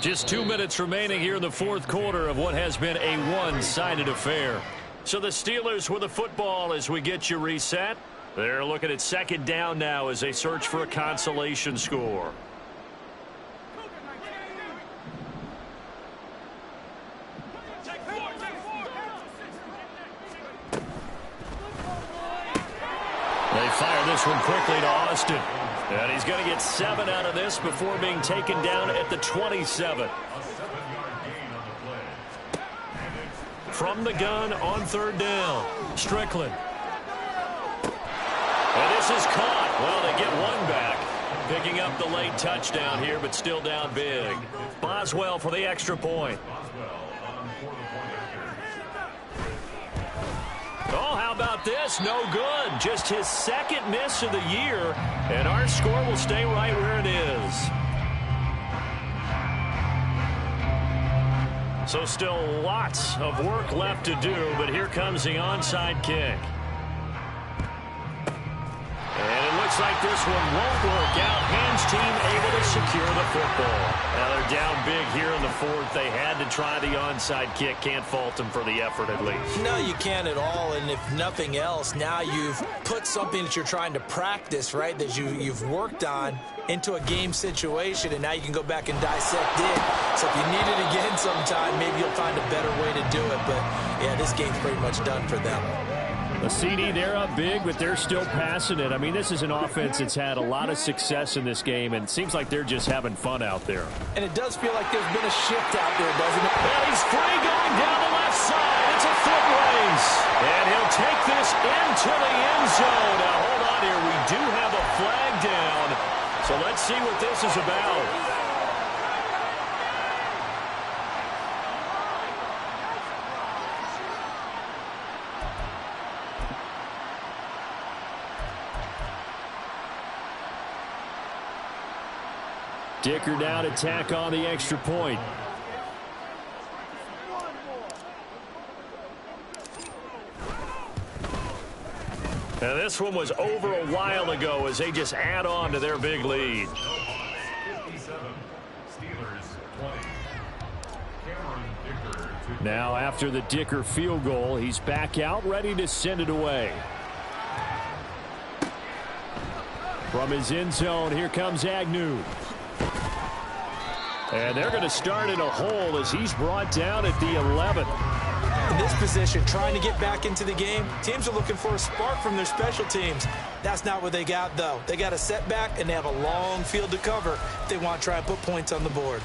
Just 2 minutes remaining here in the fourth quarter of what has been a one-sided affair. So the Steelers with the football as we get you reset. They're looking at 2nd down now as they search for a consolation score. They fire this one quickly to Austin. And he's going to get 7 out of this before being taken down at the 27. From the gun on third down, Strickland. And this is caught. Well, they get one back. Picking up the late touchdown here, but still down big. Boswell for the extra point. Oh, how about this? No good. Just his 2nd miss of the year, and our score will stay right where it is. So still lots of work left to do, but here comes the onside kick. And it looks like this one won't work out. Hans team able to secure the football. Now they're down big here in the 4th. They had to try the onside kick. Can't fault them for the effort at least. No, you can't at all. And if nothing else, now you've put something that you're trying to practice, right, that you've worked on into a game situation, and now you can go back and dissect it. So if you need it again sometime, maybe you'll find a better way to do it. But, yeah, this game's pretty much done for them. The CD, they're up big, but they're still passing it. I mean, this is an offense that's had a lot of success in this game, and it seems like they're just having fun out there. And it does feel like there's been a shift out there, doesn't it? Well, he's free going down the left side. It's a foot race. And he'll take this into the end zone. Now, hold on here. We do have a flag down. So let's see what this is about. Dicker down to tack on the extra point. Now this one was over a while ago as they just add on to their big lead. Now after the Dicker field goal, he's back out ready to send it away. From his end zone, here comes Agnew. And they're going to start in a hole as he's brought down at the 11th. In this position, trying to get back into the game, teams are looking for a spark from their special teams. That's not what they got, though. They got a setback, and they have a long field to cover if they want to try and put points on the board.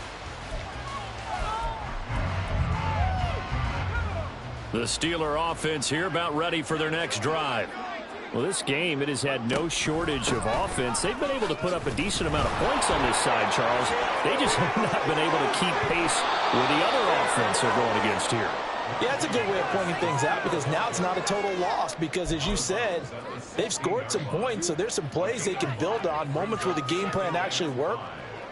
The Steeler offense here about ready for their next drive. Well, this game, it has had no shortage of offense. They've been able to put up a decent amount of points on this side, Charles. They just have not been able to keep pace with the other offense they're going against here. Yeah, that's a good way of pointing things out because now it's not a total loss because, as you said, they've scored some points, so there's some plays they can build on, moments where the game plan actually worked.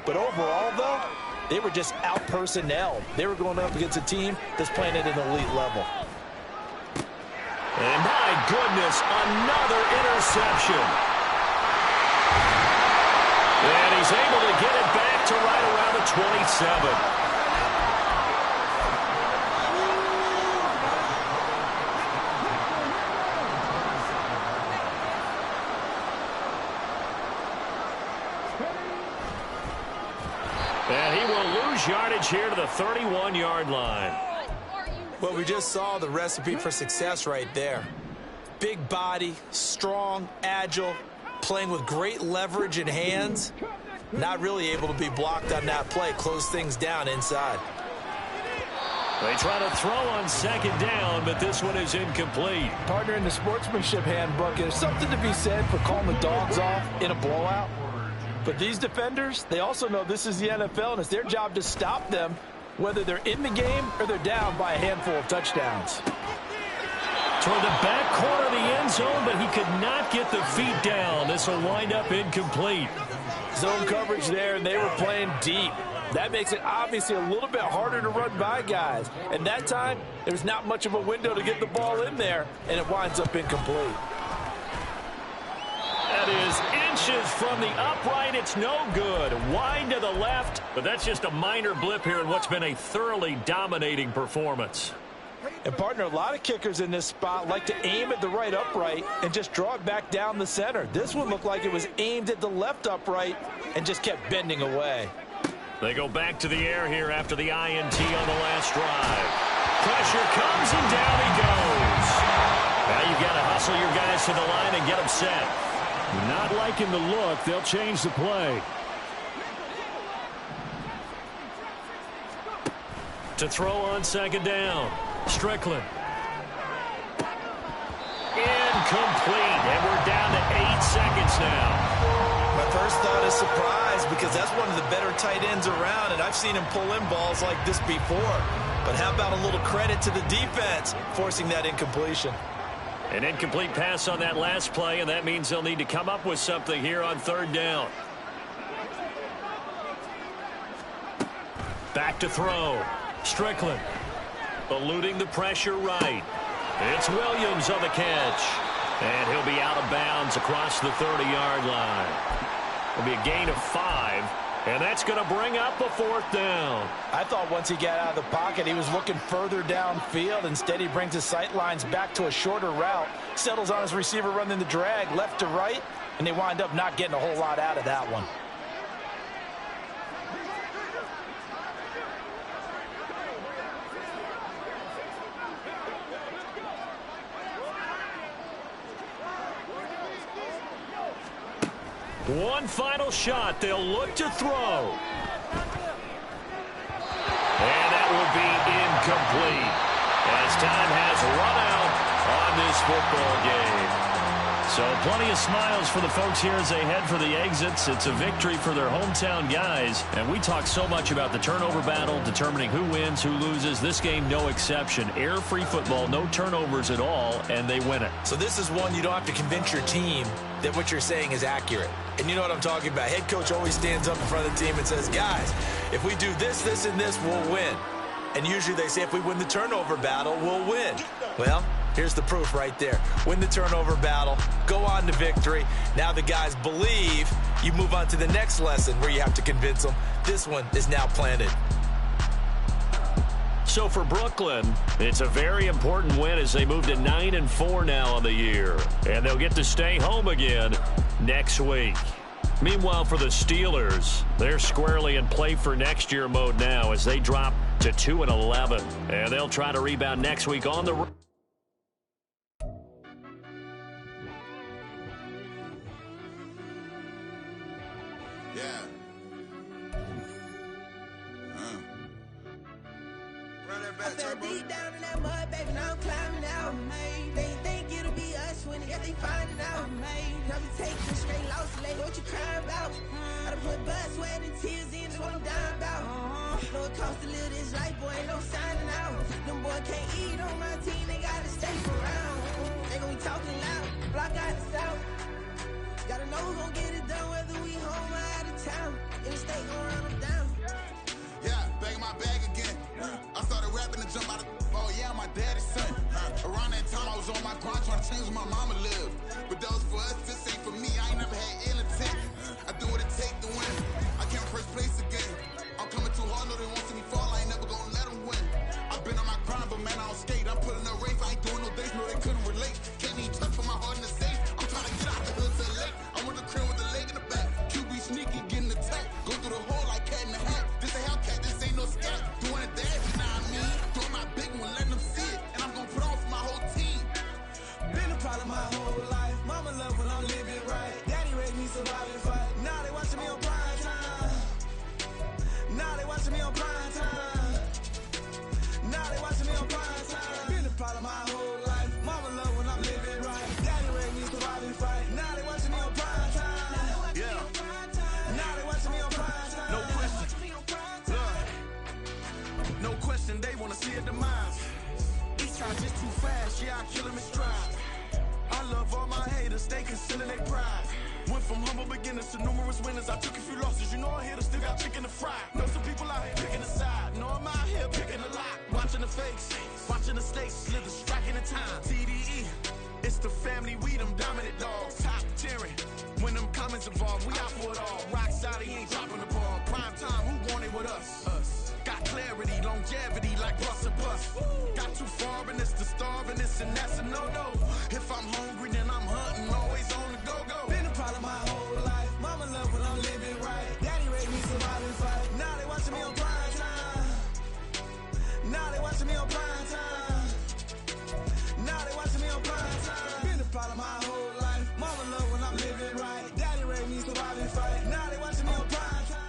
But overall, though, they were just out-personnel. They were going up against a team that's playing at an elite level. And my goodness, another interception. And he's able to get it back to right around the 27. And he will lose yardage here to the 31-yard line. Well, we just saw the recipe for success right there. Big body, strong, agile, playing with great leverage in hands. Not really able to be blocked on that play. Close things down inside. They try to throw on second down, but this one is incomplete. Partner, in the sportsmanship handbook, there's something to be said for calling the dogs off in a blowout. But these defenders, they also know this is the NFL, and it's their job to stop them, whether they're in the game or they're down by a handful of touchdowns. Toward the back corner of the end zone, but he could not get the feet down. This will wind up incomplete. Zone coverage there, and they were playing deep. That makes it obviously a little bit harder to run by guys. And that time, there's not much of a window to get the ball in there, and it winds up incomplete. That is inches from the upright. It's no good. Wide to the left, but that's just a minor blip here in what's been a thoroughly dominating performance. And, partner, a lot of kickers in this spot like to aim at the right upright and just draw it back down the center. This one looked like it was aimed at the left upright and just kept bending away. They go back to the air here after the INT on the last drive. Pressure comes, and down he goes. Now you've got to hustle your guys to the line and get them set. Not liking the look. They'll change the play. To throw on second down. Strickland. Incomplete. And we're down to 8 seconds now. My first thought is surprise because that's one of the better tight ends around, and I've seen him pull in balls like this before. But how about a little credit to the defense forcing that incompletion? An incomplete pass on that last play, and that means they'll need to come up with something here on third down. Back to throw. Strickland eluding the pressure right. It's Williams on the catch. And he'll be out of bounds across the 30-yard line. It'll be a gain of 5, and that's going to bring up a fourth down. I thought once he got out of the pocket, he was looking further downfield. Instead, he brings his sight lines back to a shorter route, settles on his receiver running the drag left to right, and they wind up not getting a whole lot out of that one. One final shot. They'll look to throw. And that will be incomplete as time has run out on this football game. So plenty of smiles for the folks here as they head for the exits. It's a victory for their hometown guys. And we talk so much about the turnover battle, determining who wins, who loses. This game, no exception. Error-free football, no turnovers at all, and they win it. So this is one you don't have to convince your team that what you're saying is accurate. And you know what I'm talking about. Head coach always stands up in front of the team and says, guys, if we do this, this, and this, we'll win. And usually they say if we win the turnover battle, we'll win. Well, here's the proof right there. Win the turnover battle, go on to victory. Now the guys believe. You move on to the next lesson where you have to convince them. This one is now planted. So for Brooklyn, it's a very important win as they move to 9-4 now on the year. And they'll get to stay home again next week. Meanwhile, for the Steelers, they're squarely in play for next year mode now as they drop to 2-11. And they'll try to rebound next week on the road. I fell deep down in that mud, baby, now I'm climbing out. They think it'll be us when they got they finding out. Now we taking straight loss, lady, what you crying about? I done put blood, sweat, and tears in, that's what I'm dying about. Know it cost to live this life, boy, ain't no signing out. Them boy can't eat on my team, they gotta stay around. They gon' be talking loud, block out the south. Gotta know who gon' get it done, whether we home or out of town. In the state, gon' run them down. Yeah, back in my bag again. I started rapping to jump out of, oh yeah, I'm my daddy's son. Around that time I was on my grind trying to change where my mama lived. But that was for us, this ain't for me, I ain't never had ill intent. I do what it take to win. I came first place again. I'm coming too hard, know they won't see me fall, I ain't never gonna let them win. I've been on my grind, but man, I don't skate. I'm putting up race, I ain't doing no days, no they couldn't relate. Can't even touch for my heart in the safe. I'm trying to get out the hood to the lake. I'm with the crib with the leg in the back. QB sneaky, getting attacked. Go through the hole like cat in the hat. This a Hellcat, this ain't no scat. Doing it dance, you know what I mean? Doing my big one, letting them see it. And I'm gonna put on for my whole team. Been a problem my whole life. Mama love when I'm living right. Daddy raised me survive and fight. Now they watching me on prime time. Now they watching me on prime time. Now they watching me on prime time. Been a problem my whole life. Mama love when I'm living right. Daddy raised me survive and fight. Now they watching me on prime time. Yeah. Now they watching me on prime time. No question. Look. No question, they wanna see a demise. Each time just too fast, yeah, I kill him in stride. I love all my haters, they concealing their pride. Went from humble beginners to numerous winners. I took a few losses, you know I hit, still got chicken to fry. Know some people out here picking a side. Know I'm out here picking a lot. Watching the fakes, watching the snakes slither, striking the time. TDE, it's the family, we them dominant dogs. Top tiering, when them comments involved, we out for it all. Rock solid, he ain't dropping the ball. Prime time, who want it with us? Got clarity, longevity, like bust and bust. Got too far and it's the starving, this and that's a no-no. If I'm hungry, then I'm hunting, always on the go-go. Been a problem my whole life. Mama love when I'm living right. Daddy raised me survive and fight. Now they watching me on prime time. Now they watching me on prime time. Now they watching me on prime time. Been a problem my whole life. Mama love when I'm living right. Daddy raised me survive and fight. Now they watching me on prime time.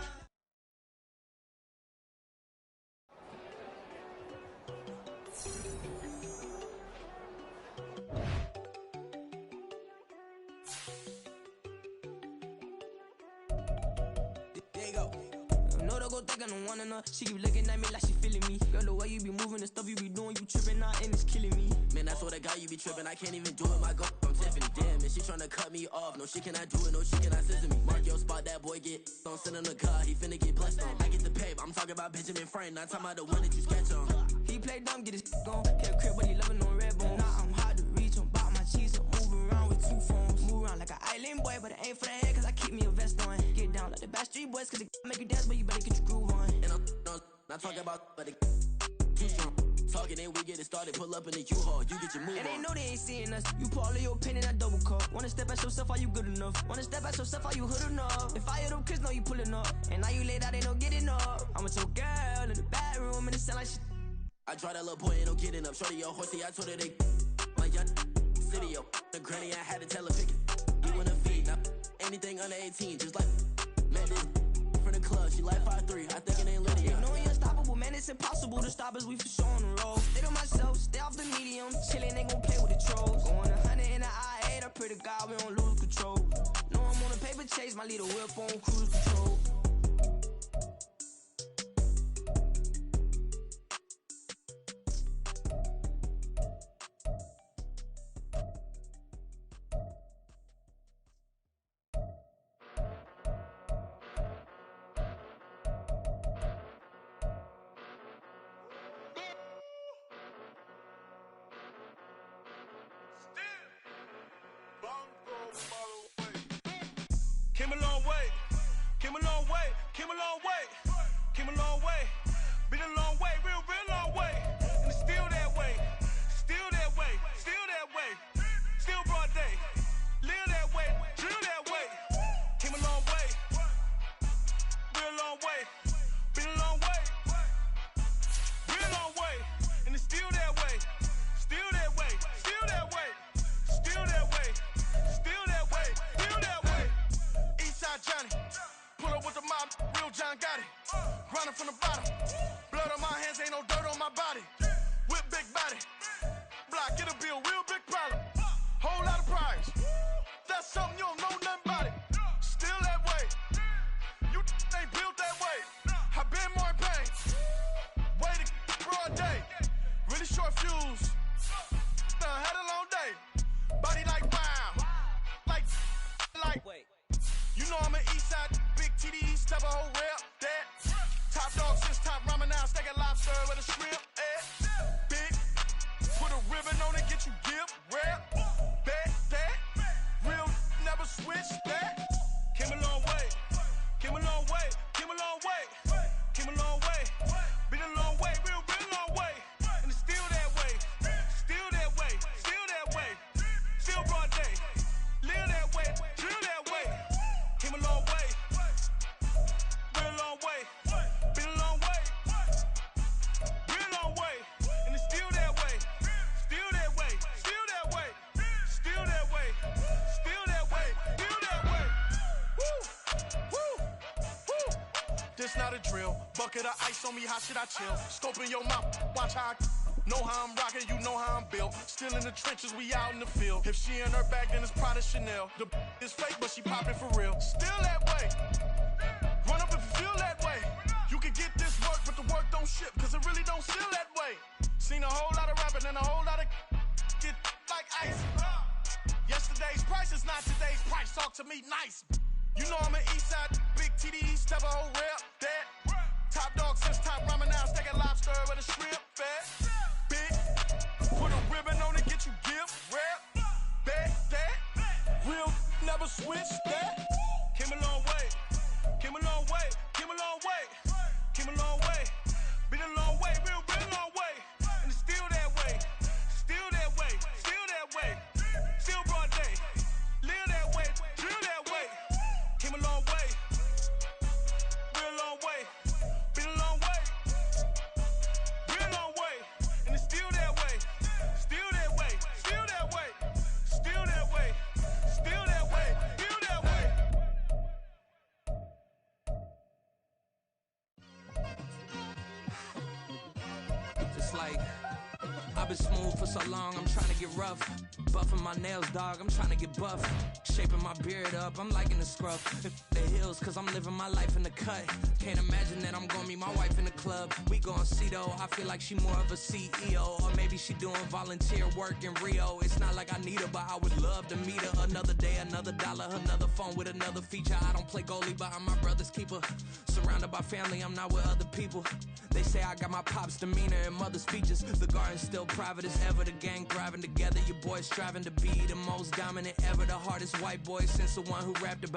Go think I don't wanna know. She keep looking at me like she feeling me. Girl, the way you be moving, the stuff you be doing, you tripping out and it's killing me. Man, I swear to God, you be tripping. I can't even do it. My girl from Tiffany. Damn, and she tryna cut me off. No, she cannot do it. No, she cannot scissor me. Mark your spot, that boy get. Don't send him to God. He finna get blessed on. I get the pay, but I'm talking about Benjamin Franklin. Not talking about the one that you sketch on. He play dumb, get his on. Kept crib, but he loving on red bone. Now I'm hard to reach. I'm about my cheese. I'm moving around with two phones. Move around like an island boy, but it ain't for the head, cause I keep me a vest on. Get down like the Backstreet Boys, cause it make you dance, but you better get your groove on. And I'm not talking about, but it too strong. Talking and we get it started, pull up in the U-Haul, you get your move and on. they know they ain't seeing us. You put all of your pen in that double cup. Wanna step at yourself, are you good enough? Wanna step at yourself, are you hood enough? If I hear them kids know you pulling up, and now you laid out, they don't get enough. I'm with your girl in the bedroom, and it sound like shit. I try that little boy, ain't no getting up. Shorty, your horsey, I told her they my young city, yo. The granny, I had to tell her pick it. You wanna feed, now anything under 18, just like, man, this from the club, she like 5'3", I think it ain't Lydia. You know you're unstoppable, man, it's impossible to stop us, we for sure on the road. Stay to myself, stay off the medium, chillin', they gon' play with the trolls. Going 100 in the I-8, I pray to God we don't lose control. Know I'm on a paper chase, my leader whip on cruise control. Came a long way, came a long way, came a long way, came a long way, been a long way, real long way, and it's still that way, still that way, still that way, still broad day, live that way, drill that way, came a long way, real long way, been a long way, real long way, and it's still that way, still that way, still that way, still that way, still that way, still that way. Johnny, pull up with the mob, real John got it. eyes, ain't no dirt on my body. Whip big body. Block, it'll be a real big problem. Whole lot of prize. That's something you don't know nothing about it. Still that way. You ain't built that way. I been more in pain. Way to broad day. Really short fuse. Had a long day. Body like wow. Like. Wait. You know I'm an east side, big TDs, type of whole rep. That. Top dog since top ramen now, steak and lobster with a shrimp. Big. Put a ribbon on it, get you gift. Rap. Bet that. Real never switch that. Came a long way. Came a long way. Came a long way. Came a long way. Been a long way. Real long way. And it's still that way. Still that way. Still that way. Still broad day. Live that way. Drill that way. Came a long way. Real long way. Been a long way. Real long way. And it's still that way. Still that way. Still that way. Still that way. Still that way. Still that way. Woo! Woo! Woo! This not a drill. Bucket of ice on me, how should I chill? Scope in your mouth, watch how I know how I'm rocking, you know how I'm built. Still in the trenches, we out in the field. If she in her bag, then it's Prada Chanel. The is fake, but she popping for real. Still that way. Run up if you feel that way. You can get this work, but the work don't ship, cause it really don't feel that way. Seen a whole lot of rapping and a whole lot of get like ice. Yesterday's price is not today's price. Talk to me nice. You know I'm an east side, big TDs, step a whole rep. That. Top dog since top ramen now, steak and lobster with a shrimp. Fat. Big. Put a ribbon on it, get you gift. Rap. Bet that. Real never switch that. Came a long way. Came a long way. Came a long way. Came a long way. Been a long way. Real long way. And it's still that way. Still that way. Still that way. Still broad day. Live that way. Drill that way. Came a long way. Real long way. Been a long way. Real long way. And it's still that way. Still that way. Still that way. Still that way. Still that way. Still that way. It's like I've been smooth for so long, I'm trying to get rough. Buffing my nails, dog, I'm trying to get buff. Shaping my beard up, I'm liking the scruff. The hills, cause I'm living my life in the cut. Can't imagine that I'm gonna meet my wife in the club. We gon' see though, I feel like she more of a CEO. Or maybe she doing volunteer work in Rio. It's not like I need her, but I would love to meet her. Another day, another dollar, another phone with another feature. I don't play goalie, but I'm my brother's keeper. Surrounded by family, I'm not with other people. They say I got my pop's demeanor and mother's features. The garden's still private as ever, the gang thriving together. Your boys striving to be the most dominant ever. The hardest white boy since the one who rapped about